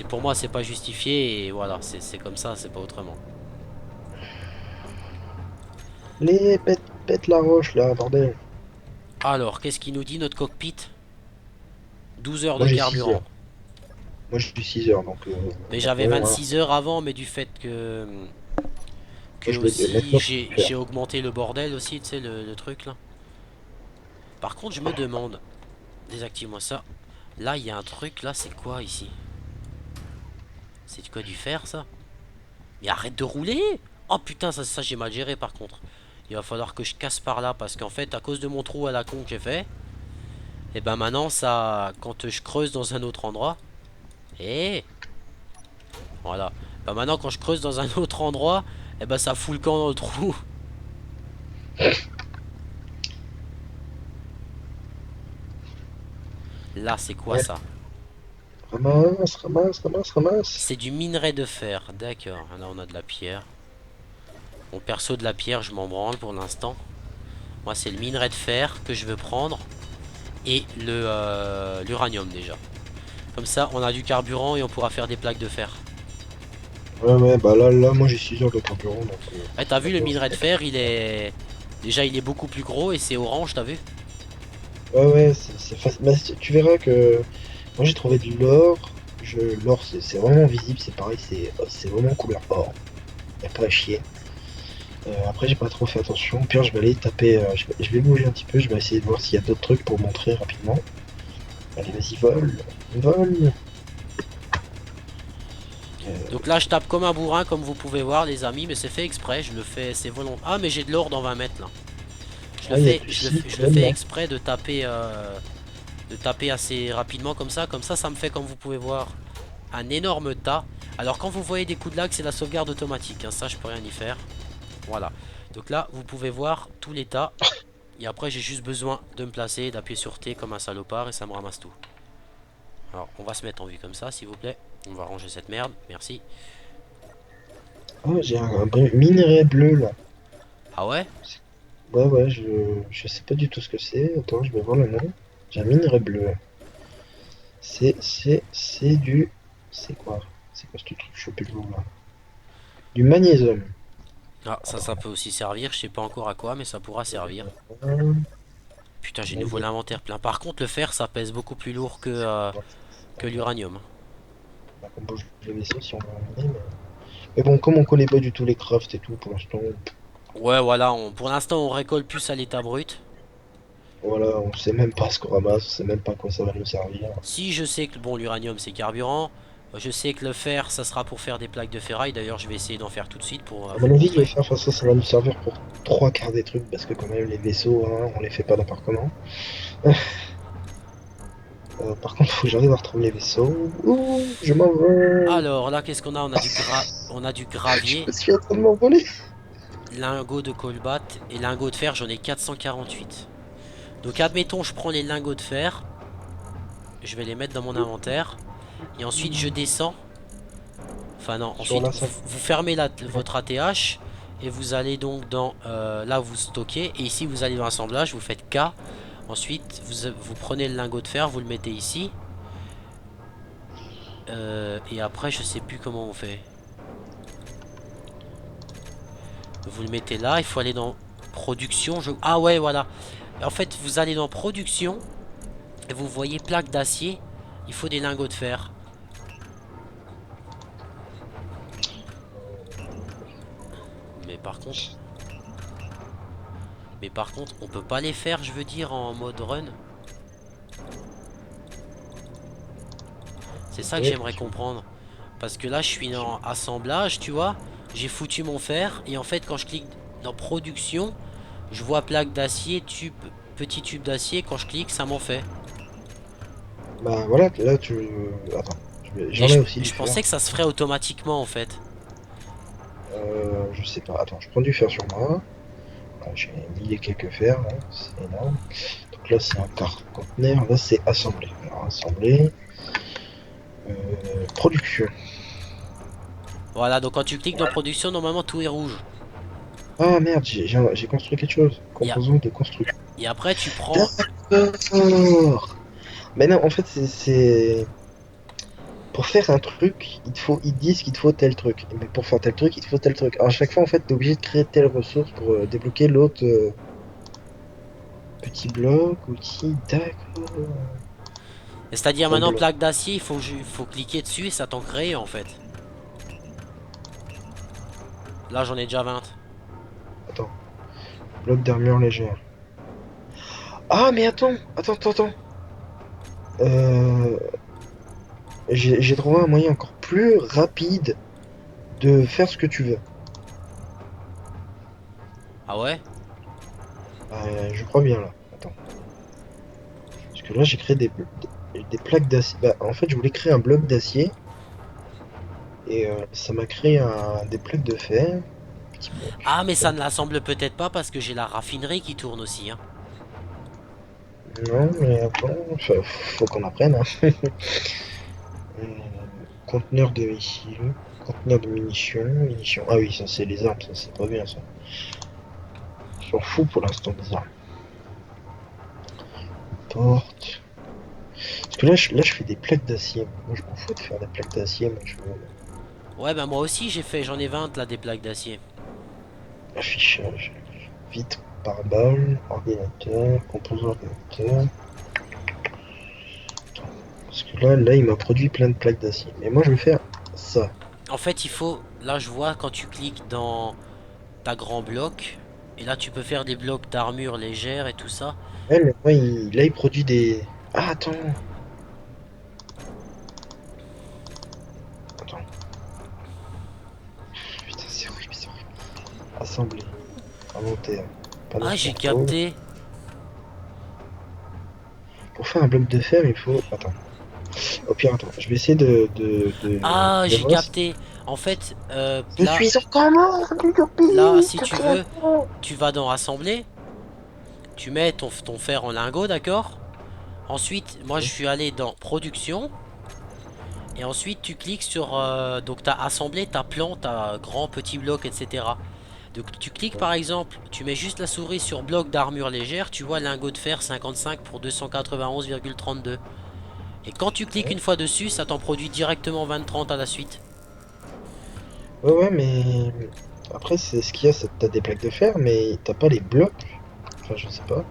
pour moi c'est pas justifié et voilà, c'est comme ça, c'est pas autrement. Les pète la roche là, bordel. Alors, qu'est-ce qu'il nous dit notre cockpit? 12 heures Moi de j'ai 6 carburant. heures. Moi j'ai 6 heures, Mais donc j'avais bon, hein. 26 heures avant, mais du fait que Moi je vais aussi maintenant j'ai faire. augmenté le bordel aussi, tu sais, le truc là. Par contre, je me demande, désactive-moi ça. Là, il y a un truc là, c'est quoi ici? C'est quoi du fer ça? Mais arrête de rouler! Oh putain, ça j'ai mal géré par contre. Il va falloir que je casse par là parce qu'en fait, à cause de mon trou à la con que j'ai fait, et ben maintenant ça, quand je creuse dans un autre endroit, et voilà. Ben maintenant quand je creuse dans un autre endroit, et ben ça fout le camp dans le trou. Là, c'est quoi Ouais, ça? ramasse, ramasse, ramasse, ramasse. C'est du minerai de fer. D'accord. Là, on a de la pierre. Bon, perso, de la pierre, je m'en branle pour l'instant. Moi, c'est le minerai de fer que je veux prendre et l'uranium déjà. Comme ça, on a du carburant et on pourra faire des plaques de fer. Ouais, ouais, bah là, moi j'ai 6 heures de carburant, donc Ouais, t'as vu le maintenant, minerai de fer, il est... Déjà, il est beaucoup plus gros et c'est orange, t'as vu? ouais, ouais, c'est facile. Bah, tu verras que moi j'ai trouvé de l'or. L'or, c'est vraiment visible, c'est pareil, c'est vraiment couleur or. Y a pas à chier. Après, j'ai pas trop fait attention. Au pire, je vais aller taper. Je vais bouger un petit peu, je vais essayer de voir s'il y a d'autres trucs pour montrer rapidement. Allez, vas-y, vole, vole. Donc là, je tape comme un bourrin, comme vous pouvez voir, les amis, mais c'est fait exprès, je le fais, c'est volontaire. Ah, mais j'ai de l'or dans 20 mètres là. Ah, il y a du Je le silicone fais là. exprès de taper assez rapidement comme ça, ça me fait, comme vous pouvez voir, un énorme tas. Alors quand vous voyez des coups de lag, c'est la sauvegarde automatique, hein, ça je peux rien y faire. Voilà. Donc là, vous pouvez voir tous les tas. Et après, j'ai juste besoin de me placer, d'appuyer sur T comme un salopard et ça me ramasse tout. Alors, on va se mettre en vue comme ça, s'il vous plaît. On va ranger cette merde, merci. Ah, j'ai un minerai bleu là. Ah ouais? Ouais, ouais, je sais pas du tout ce que c'est. Attends, je vais voir le nom. J'ai un minerai bleu. C'est du. C'est quoi? C'est quoi ce truc chopé de l'eau là? Du magnésium. Ah, ça peut aussi servir, je sais pas encore à quoi, mais ça pourra servir. Putain, j'ai nouveau Magnésium. l'inventaire plein. Par contre, le fer, ça pèse beaucoup plus lourd que l'uranium. On bouge le vaisseau si on veut en mener, mais bon, comme on connaît pas du tout les crafts et tout pour l'instant, Ouais, voilà, pour l'instant, on récolte plus à l'état brut. voilà, on sait même pas ce qu'on ramasse, on sait même pas à quoi ça va nous servir. Si je sais que bon, l'uranium c'est carburant, je sais que le fer ça sera pour faire des plaques de ferraille. D'ailleurs, je vais essayer d'en faire tout de suite pour À vous mon avis, je vais montrer. faire ça, ça va nous servir pour trois quarts des trucs, parce que quand même, les vaisseaux, hein, on les fait pas n'importe comment. Par contre, faut que j'arrive à retrouver les vaisseaux. Ouh, je m'envole. Alors là, qu'est-ce qu'on a? On a du Je gravier, suis en train de m'envoler. lingots de colbat et lingots de fer. J'en ai 448. Donc admettons, je prends les lingots de fer, je vais les mettre dans mon inventaire et ensuite je descends. Enfin non, Sur ensuite la 5. vous fermez votre ATH et vous allez donc dans là où vous stockez et ici vous allez dans l'assemblage, vous faites K. Ensuite vous prenez le lingot de fer, vous le mettez ici. Et après je sais plus comment on fait. Vous le mettez là, il faut aller dans production. Ah ouais voilà. En fait vous allez dans production et vous voyez plaque d'acier Il faut des lingots de fer. Mais par contre... Mais par contre, on peut pas les faire, je veux dire, en mode run. C'est ça que Ouais, j'aimerais comprendre. Parce que là, je suis en assemblage, tu vois. J'ai foutu mon fer. Et en fait, quand je clique dans production, je vois plaque d'acier, tube, petit tube d'acier. Quand je clique, ça m'en fait. bah voilà, là tu... Attends, Mais j'en ai aussi du je fer. pensais que ça se ferait automatiquement, en fait. Je sais pas, attends, je prends du fer sur moi. Ah, j'ai mis quelques fers, là, c'est énorme. Donc là c'est un conteneur, là c'est assemblé. Alors assemblé, production. Voilà, donc quand tu cliques dans production, normalement, tout est rouge. Ah merde, j'ai construit quelque chose. Et, Composant de construction. et après, tu prends... D'accord. Mais non, en fait pour faire un truc, ils disent qu'il te faut tel truc. Mais pour faire tel truc, il te faut tel truc. Alors, à chaque fois, en fait, t'es obligé de créer telle ressource pour débloquer l'autre petit bloc, outil, d'accord. C'est-à-dire, Un maintenant, bloc. plaque d'acier, il faut cliquer dessus et ça t'en crée, en fait. Là, j'en ai déjà 20. Attends, bloc d'armure légère. Ah, mais attends. Euh, j'ai trouvé un moyen encore plus rapide de faire ce que tu veux. Ah ouais? Je crois bien là. Attends. Parce que là, j'ai créé des plaques d'acier. Bah, en fait, je voulais créer un bloc d'acier. Et ça m'a créé des plaques de fer. Petit bloc. Ah, mais ça Tac. ne l'assemble peut-être pas parce que j'ai la raffinerie qui tourne aussi, hein. Non, mais attends, faut qu'on apprenne, hein. Conteneur de missiles. Conteneur de munitions. Ah oui, ça c'est les armes, ça c'est pas bien ça. Je s'en fous pour l'instant des armes. Porte. Parce que là je fais des plaques d'acier. Moi je m'en fous de faire des plaques d'acier. Moi je veux Ouais, bah moi aussi, j'en ai 20 là, des plaques d'acier. affichage. Vitre par balle. Ordinateur. Composant ordinateur. Parce que là il m'a produit plein de plaques d'acier. Mais moi je veux faire ça. En fait, il faut... Là, je vois quand tu cliques dans ta grand bloc. Et là, tu peux faire des blocs d'armure légère et tout ça. Ouais, mais moi là il produit des. Ah attends. Attends. Putain, c'est horrible, c'est horrible. Assembler. Inventaire. Panneau Ah, j'ai contrôle. capté. Pour faire un bloc de fer, il faut. Attends. Au pire, attends. Je vais essayer Ah, de j'ai voir. capté. En fait, Je suis encore mort, là, Youpi, si que tu création. veux, tu vas dans Assembler. Tu mets ton fer en lingot, d'accord? Ensuite, moi, je suis allé dans Production. Et ensuite, tu cliques sur... donc, tu as assemblé ta plante, ta grand, petit bloc, etc. Donc, tu cliques par exemple, tu mets juste la souris sur bloc d'armure légère, tu vois lingot de fer 55 pour 291,32. Et quand tu cliques Ouais, une fois dessus, ça t'en produit directement 20-30 à la suite. ouais, mais. Après, c'est ce qu'il y a, c'est que t'as des plaques de fer, mais t'as pas les blocs. Enfin, je sais pas.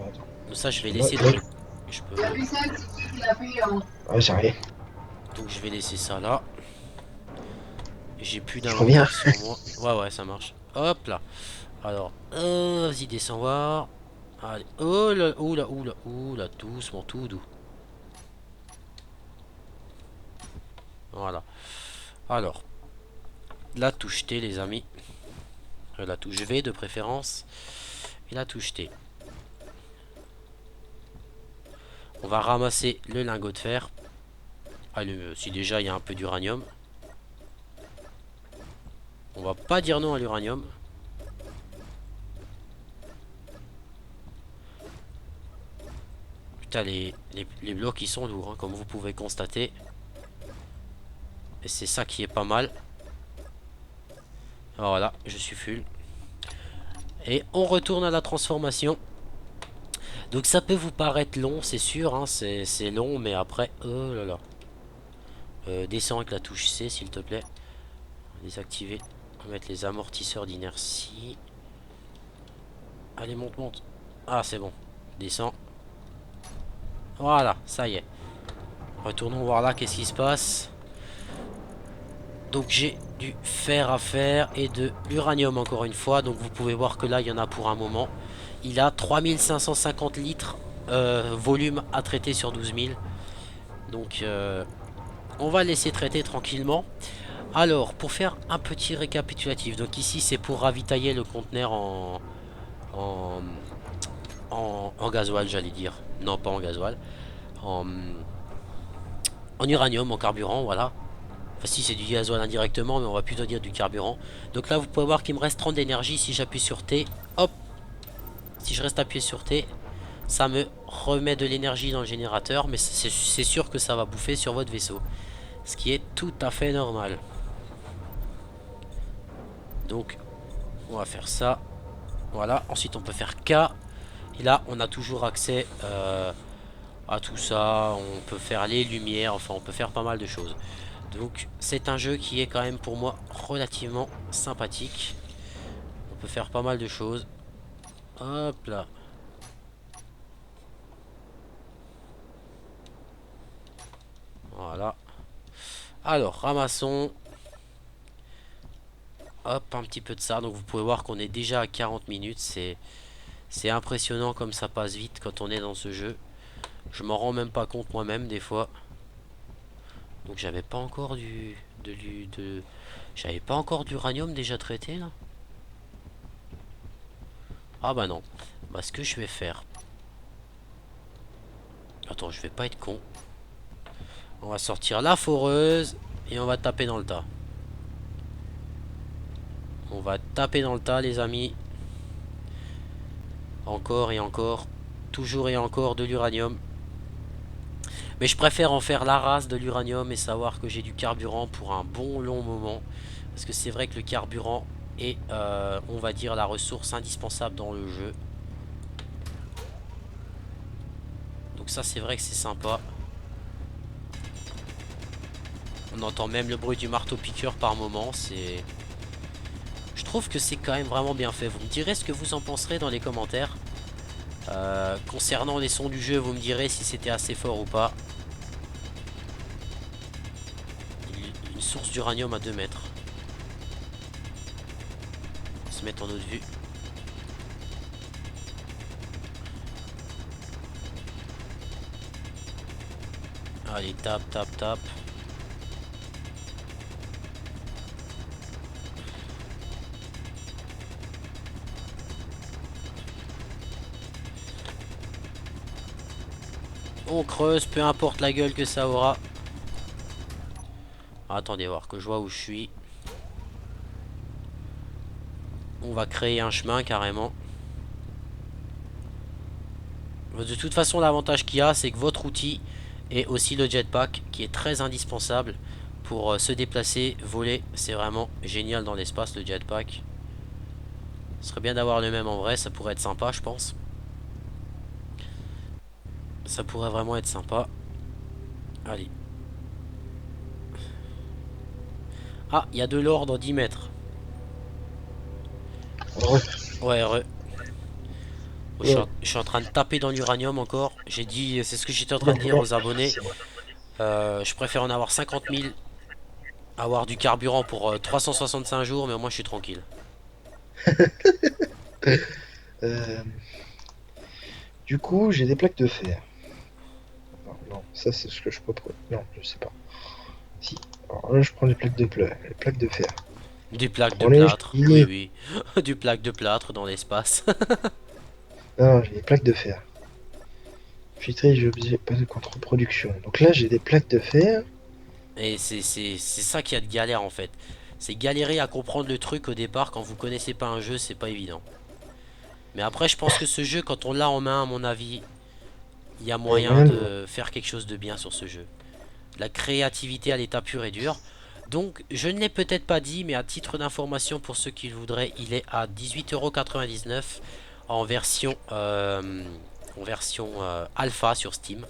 Attends. Donc ça, je Parce vais que là, laisser dans les... Je peux... Ah, j'arrive. Donc, je vais laisser ça là. J'ai plus Je reviens. d'inventaire sur moi. Ouais, ouais, ça marche. Hop là. Alors, vas-y, descends voir. Allez. Oh là, oula, oula, oula, doucement, tout doux. Voilà. Alors, la touche T, les amis. La touche V de préférence. Et la touche T. On va ramasser le lingot de fer. Allez, si déjà il y a un peu d'uranium. On va pas dire non à l'uranium. Putain, les blocs ils sont lourds, hein, comme vous pouvez constater. Et c'est ça qui est pas mal. Voilà, je suis full. Et on retourne à la transformation. Donc ça peut vous paraître long, c'est sûr, hein, c'est long, mais après, oh là là. Descends avec la touche C, s'il te plaît. Désactiver. On va mettre les amortisseurs d'inertie. Allez, monte, monte. Ah, c'est bon. Descends. Voilà, ça y est. Retournons voir là qu'est-ce qui se passe. Donc j'ai du fer à faire et de l'uranium encore une fois. Donc vous pouvez voir que là il y en a pour un moment. Il a 3550 litres volume à traiter sur 12 000. Donc on va laisser traiter tranquillement. Alors pour faire un petit récapitulatif. Donc ici c'est pour ravitailler le conteneur en, en gasoil, j'allais dire. Non, pas en gasoil. En, en uranium, en carburant, voilà. Enfin si c'est du gasoil indirectement, mais on va plutôt dire du carburant. Donc là vous pouvez voir qu'il me reste 30 d'énergie. Si j'appuie sur T, hop, si je reste appuyé sur T, ça me remet de l'énergie dans le générateur. Mais c'est sûr que ça va bouffer sur votre vaisseau, ce qui est tout à fait normal. Donc on va faire ça. Voilà, ensuite on peut faire K. Et là on a toujours accès à tout ça. On peut faire les lumières, enfin on peut faire pas mal de choses. Donc c'est un jeu qui est quand même pour moi relativement sympathique. On peut faire pas mal de choses. Hop là. Voilà. Alors ramassons. Hop, un petit peu de ça. Donc vous pouvez voir qu'on est déjà à 40 minutes. C'est impressionnant comme ça passe vite quand on est dans ce jeu. Je m'en rends même pas compte moi-même des fois. Donc j'avais pas encore j'avais pas encore d'uranium déjà traité là. Ah bah non. Bah ce que je vais faire. Attends, je vais pas être con. On va sortir la foreuse et on va taper dans le tas. On va taper dans le tas les amis. Encore et encore. Toujours et encore de l'uranium. Mais je préfère en faire la race de l'uranium et savoir que j'ai du carburant pour un bon long moment. Parce que c'est vrai que le carburant est, on va dire, la ressource indispensable dans le jeu. Donc ça c'est vrai que c'est sympa. On entend même le bruit du marteau-piqueur par moment. Je trouve que c'est quand même vraiment bien fait. Vous me direz ce que vous en penserez dans les commentaires. Concernant les sons du jeu, vous me direz si c'était assez fort ou pas. Une source d'uranium à 2 mètres. On va se mettre en haute vue. Allez, tape, tape, tape. On creuse, peu importe la gueule que ça aura. Ah, attendez voir que je vois où je suis. On va créer un chemin carrément. De toute façon l'avantage qu'il y a c'est que votre outil est aussi le jetpack qui est très indispensable pour se déplacer, voler. C'est vraiment génial dans l'espace le jetpack. Ce serait bien d'avoir le même en vrai, ça pourrait être sympa je pense. Ça pourrait vraiment être sympa. Allez. Ah, il y a de l'or dans 10 mètres. Ouais, je suis en train de taper dans l'uranium encore. J'ai dit, c'est ce que j'étais en train de dire aux abonnés. Je préfère en avoir 50 000. Avoir du carburant pour 365 jours, mais au moins je suis tranquille. Euh, du coup, j'ai des plaques de fer. Non, non, ça c'est ce que je propose. Non, je sais pas. Si. Alors là, je prends les plaques les plaques de fer. Du plaque de Prenez, plâtre, oui oui. Du plaque de plâtre dans l'espace. non, j'ai des plaques de fer. Filtré, j'ai obligé pas de contre-production. Donc là, j'ai des plaques de fer. Et c'est ça qui a de galère en fait. C'est galérer à comprendre le truc au départ quand vous connaissez pas un jeu, c'est pas évident. Mais après je pense que ce jeu quand on l'a en main à mon avis, il y a Il y a moyen moyen de faire quelque chose de bien sur ce jeu. La créativité à l'état pur et dur. Donc je ne l'ai peut-être pas dit mais à titre d'information pour ceux qui le voudraient, il est à 18,99 € en version, alpha sur Steam.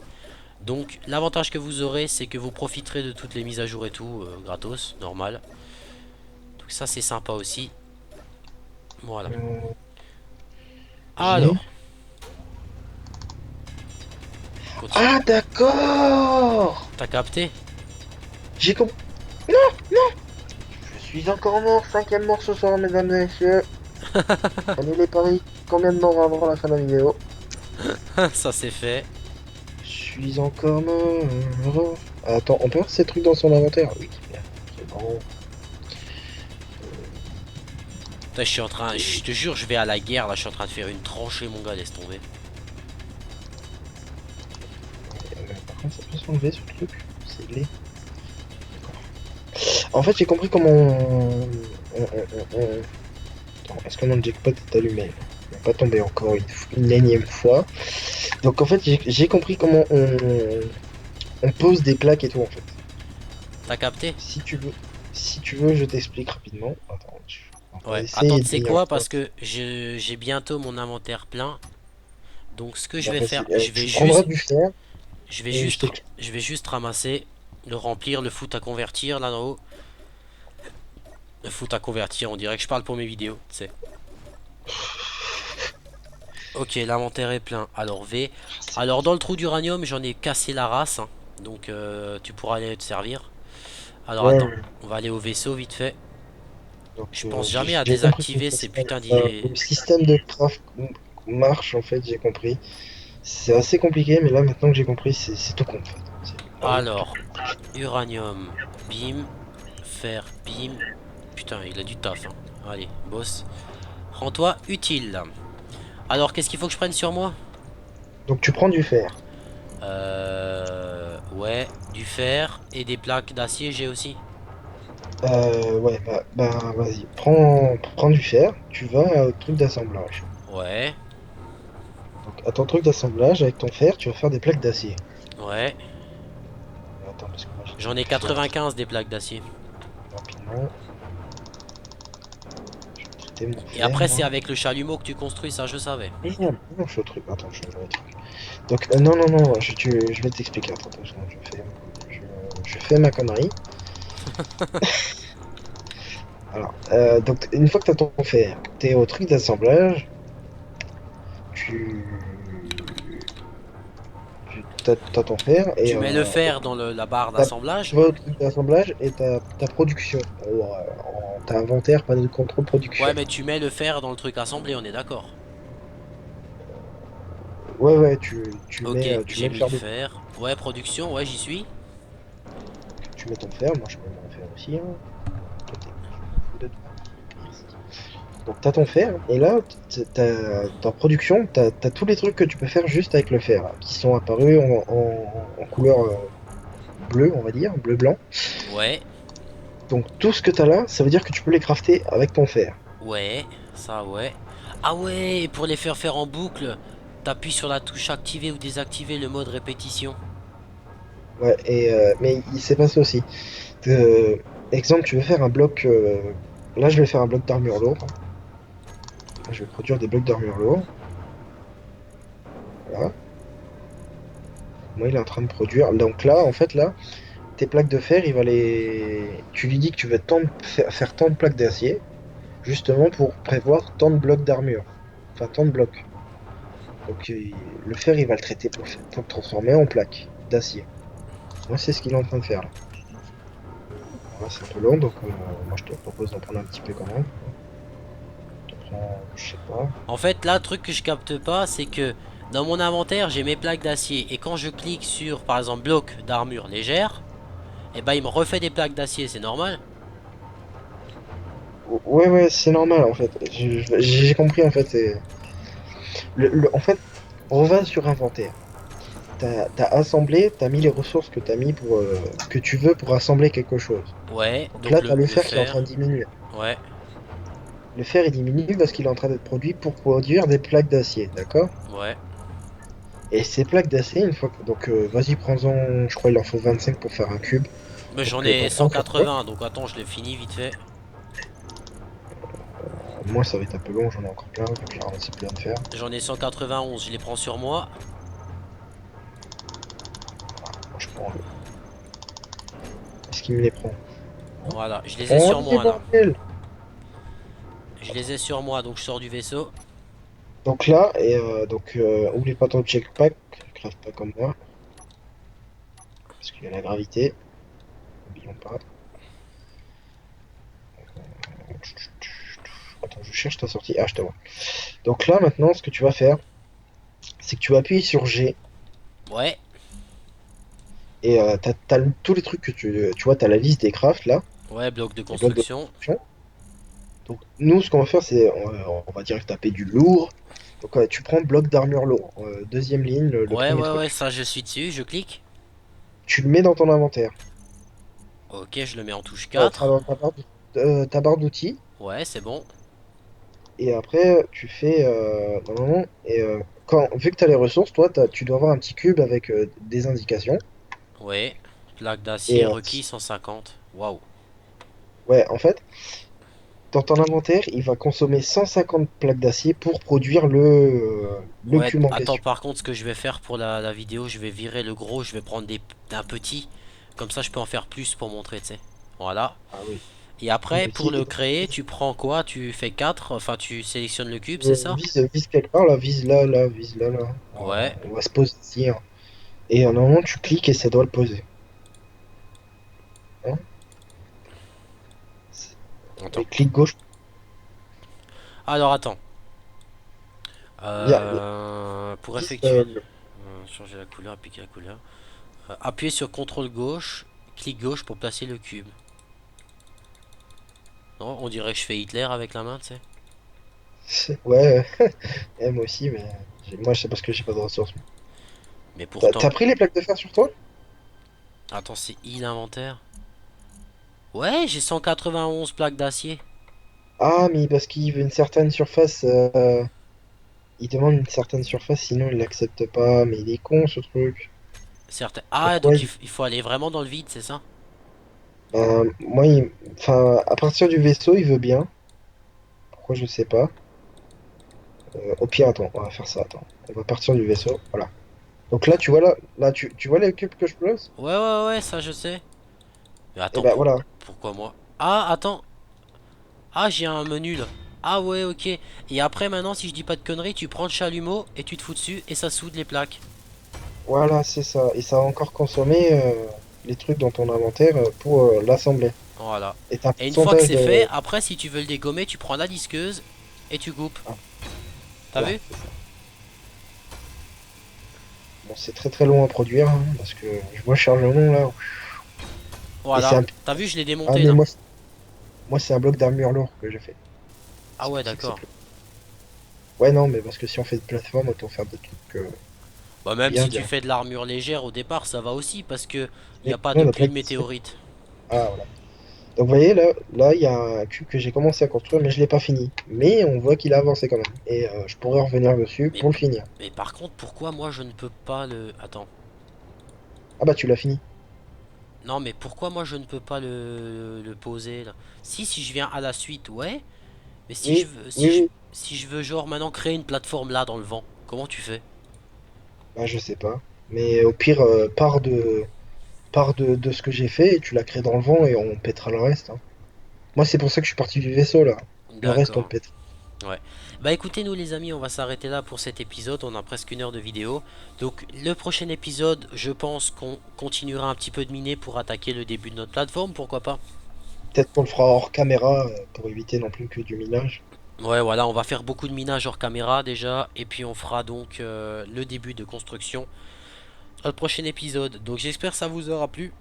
Donc l'avantage que vous aurez c'est que vous profiterez de toutes les mises à jour et tout gratos, normal. Donc ça c'est sympa aussi. Voilà. j'ai- Alors, Continue. Ah, d'accord. T'as capté? J'ai compris. Non, non. Je suis encore mort. Cinquième mort ce soir, mesdames et messieurs. Allez, les paris. Combien de morts avant la fin de la vidéo? Ça c'est fait. Je suis encore mort. Attends, on peut voir ces trucs dans son inventaire? Oui, bien. C'est bon. Putain, je suis en train. Je te jure, je vais à la guerre là. Je suis en train de faire une tranchée, mon gars. Laisse tomber. Par contre, ça peut s'enlever ce truc. C'est laid. En fait, j'ai compris comment Attends, est-ce que mon jackpot est allumé? Il va pas tomber encore une énième fois. Donc en fait, j'ai compris comment on pose des plaques et tout en fait. T'as capté? Si tu veux, je t'explique rapidement. Attends, on va Ouais. Attends, essayer tu de sais venir. quoi? Parce que j'ai bientôt mon inventaire plein. Donc ce que je Bah, vais faire, vas-y, tu prendras du fer je vais et je juste, t'explique. je vais juste ramasser, le remplir, le foot à convertir là en haut. Le foot à convertir, on dirait que je parle pour mes vidéos, tu sais. Ok, l'inventaire est plein. Alors V. Alors dans le trou d'uranium, j'en ai cassé la race, hein. Donc tu pourras aller te servir. Alors Ouais, attends, ouais. on va aller au vaisseau vite fait. Donc Je pense j'ai jamais à j'ai compris comment désactiver ça ces se passe. putains d'idées. Le système de craft marche en fait, j'ai compris. C'est assez compliqué, mais là maintenant que j'ai compris, c'est tout con en fait. C'est vraiment tout Alors, uranium, bim, fer, bim. Putain, il a du taf, hein. Allez, boss. Rends-toi utile. Alors, qu'est-ce qu'il faut que je prenne sur moi? Donc tu prends du fer. Ouais, du fer et des plaques d'acier, j'ai aussi. Ouais, bah, vas-y, prends du fer, tu vas au truc d'assemblage. Ouais, Donc à ton truc d'assemblage, avec ton fer, tu vas faire des plaques d'acier. ouais. Attends, parce que moi j'ai déjà J'en ai du fer 95 des plaques d'acier. rapidement. Je vais traiter mon Et fer, après, c'est moi. avec le chalumeau que tu construis, ça je savais. Merde, non, je fais au truc. Attends, je vais le truc. Donc, non, non, non, je vais t'expliquer. Attends, 2 secondes, je fais ma connerie. Alors, donc, une fois que tu as ton fer, tu es au truc d'assemblage, tu, t'as ton fer et Tu mets le fer dans la barre tu d'assemblage. vas au truc d'assemblage et ta production. Ta inventaire, panneau de contrôle production. Ouais, mais tu mets le fer dans le truc assemblé, on est d'accord. Ouais, ouais, tu Ok, mets, tu j'ai mets le mis le fer dedans. fer. Ouais, production, ouais, j'y suis. Tu mets ton fer, moi je mets mon fer aussi, hein. Toi, je m'en fous de toi. Merci. Donc t'as ton fer, et là, ta production, t'as tous les trucs que tu peux faire juste avec le fer, là, qui sont apparus en couleur bleue, on va dire, bleu-blanc. Ouais, Donc tout ce que t'as là, ça veut dire que tu peux les crafter avec ton fer. ouais, ça ouais. Ah ouais, et pour les faire faire en boucle, t'appuies sur la touche activer ou désactiver le mode répétition. Ouais, mais il s'est passé aussi. Exemple, tu veux faire un bloc. Là, je vais faire un bloc d'armure lourd. Là, je vais produire des blocs d'armure lourd. Voilà. Moi, il est en train de produire. Donc là, en fait, là, tes plaques de fer, il va les. Tu lui dis que tu veux faire tant de plaques d'acier, justement pour prévoir tant de blocs d'armure. Enfin, tant de blocs. Donc, le fer, il va le traiter pour le transformer en plaques d'acier. Moi, c'est ce qu'il est en train de faire là. Voilà, c'est un peu long, donc moi, je te propose d'en prendre un petit peu quand même. Je te prends, je sais pas. En fait, là, le truc que je capte pas, c'est que dans mon inventaire, j'ai mes plaques d'acier. Et quand je clique sur, par exemple, bloc d'armure légère, et ben il me refait des plaques d'acier, c'est normal. Ouais, ouais, c'est normal en fait. J'ai compris en fait. En fait, on va sur inventaire. T'as assemblé, t'as mis les ressources que t'as mis que tu veux pour assembler quelque chose. Ouais, Donc donc là, t'as le le fer qui est en train fer. de diminuer. Ouais, Le fer il diminue parce qu'il est en train d'être produit pour produire des plaques d'acier, d'accord? ouais. Et ces plaques d'acier, une fois que. Donc vas-y, prends-en, je crois il en faut 25 pour faire un cube. Mais j'en Donc ai t'en prends 80. 180, donc attends, je l'ai fini vite fait. Moi, ça va être un peu long, j'en ai encore plein, vu que j'ai ramassé plein de fer. J'en ai 191, je les prends sur moi. Moi, je prends le. Est-ce qu'il me les prend? Voilà, je les ai sur Prends-les, moi là. bordel! Je les ai sur moi, donc je sors du vaisseau. Donc là, oublie pas ton checkpack, crève pas comme moi. parce qu'il y a la gravité. N'oublions pas. Attends, je cherche ta sortie. Ah, je te vois. Donc là, maintenant, ce que tu vas faire, c'est que tu vas appuyer sur G Ouais, et t'as tous les trucs que tu vois, t'as la liste des crafts là, ouais, bloc de les blocs de construction. construction. Donc nous, ce qu'on va faire, c'est on va direct taper du lourd. Donc tu prends bloc d'armure lourd, deuxième ligne, le Ouais, premier ouais, ouais, truc. ça je suis dessus, je clique. Tu le mets dans ton inventaire. Ok, je le mets en touche Enfin, 4. dans ta barre d'outils. Ouais, c'est bon. Et après, tu fais normalement. Et vu que tu as les ressources, toi, tu dois avoir un petit cube avec des indications. Ouais, plaque Et d'acier requis 150. Waouh. ouais, en fait, dans ton inventaire, il va consommer 150 plaques d'acier pour produire le Ouais, cube en attends, question. par contre, ce que je vais faire pour la vidéo, je vais virer le gros, je vais prendre un petit. Comme ça, je peux en faire plus pour montrer, tu sais. Voilà. Ah oui. Et après, Mais pour si, le créer, tu prends quoi? Tu fais 4, enfin, tu sélectionnes le cube, c'est ça? vise quelque part, là, vise là, là, vise là, là. Ouais. On va se poser ici, hein. Et normalement, tu cliques et ça doit le poser. Hein. Attends. Et clic gauche. Alors, attends. Viens, Pour vise, effectuer... changer la couleur, appliquer la couleur. Appuyez sur CTRL gauche, clic gauche pour placer le cube. Non, on dirait que je fais Hitler avec la main, tu sais. ouais, moi aussi, mais moi, c'est parce que j'ai pas de ressources. Mais T'as pourtant... pris les plaques de fer sur toi? Attends, c'est I l'inventaire. Ouais, j'ai 191 plaques d'acier. Ah, mais parce qu'il veut une certaine surface. Il demande une certaine surface, sinon il l'accepte pas. Mais il est con ce truc. Certes. Ah, Pourquoi donc il faut aller vraiment dans le vide, c'est ça? moi, enfin, à partir du vaisseau, il veut bien. Pourquoi je sais pas. Au pire, attends, on va faire ça. Attends, on va partir du vaisseau. Voilà. Donc là, tu vois là, tu vois les cubes que je place? Ouais, ouais, ouais, ça je sais. Mais Et attends, ben voilà. pourquoi moi? Ah, attends. Ah, j'ai un menu là. Ah ouais, ok. Et après, maintenant, si je dis pas de conneries, tu prends le chalumeau et tu te fous dessus et ça soude les plaques. Voilà, c'est ça. Et ça a encore consommé les trucs dans ton inventaire pour l'assembler. Voilà. Et t'as un Et une fois que pourcentage c'est fait, de. après, si tu veux le dégommer, tu prends la disqueuse et tu coupes. Ah, T'as voilà, vu? c'est ça. Bon, c'est très très long à produire hein, parce que je vois le chargement là. Et c'est Voilà. un. T'as vu, je l'ai Ah, démonté mais là. moi c'est un bloc d'armure lourd que j'ai fait. Ah C'est ouais, pour ça que c'est d'accord. plus. Ouais, non, mais parce que si on fait de plateforme, autant faire des trucs Bah, même bien si tu bien. fais de l'armure légère au départ, ça va aussi parce que il n'y Mais a pas de non, la pluie de plaque d'acier. météorites. Ah, voilà. Donc, vous voyez, là, il y a un cube que j'ai commencé à construire, mais je l'ai pas fini. Mais on voit qu'il a avancé quand même. Et je pourrais revenir dessus Mais, pour le finir. mais par contre, pourquoi moi je ne peux pas le... Attends. Ah, bah, tu l'as fini. Non, mais pourquoi moi je ne peux pas le poser là? Si je viens à la suite, ouais. Mais si je Oui, veux, oui, oui. si je veux genre maintenant créer une plateforme là dans le vent, comment tu fais? Bah, je sais pas. Mais au pire, pars de ce que j'ai fait et tu la crées dans le vent et on pètera le reste, hein. Moi, c'est pour ça que je suis parti du vaisseau, là. Le reste, on le D'accord. pète. Ouais. Bah écoutez nous les amis, on va s'arrêter là pour cet épisode, on a presque 1 heure de vidéo. Donc le prochain épisode, je pense qu'on continuera un petit peu de miner pour attaquer le début de notre plateforme, pourquoi pas? Peut-être qu'on le fera hors caméra pour éviter non plus que du minage. Ouais voilà, on va faire beaucoup de minage hors caméra déjà, et puis on fera donc le début de construction dans le prochain épisode. Donc j'espère que ça vous aura plu.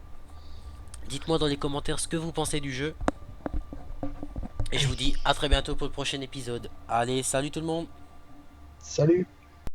Dites-moi dans les commentaires ce que vous pensez du jeu. Et je vous dis à très bientôt pour le prochain épisode. Allez, salut tout le monde! Salut!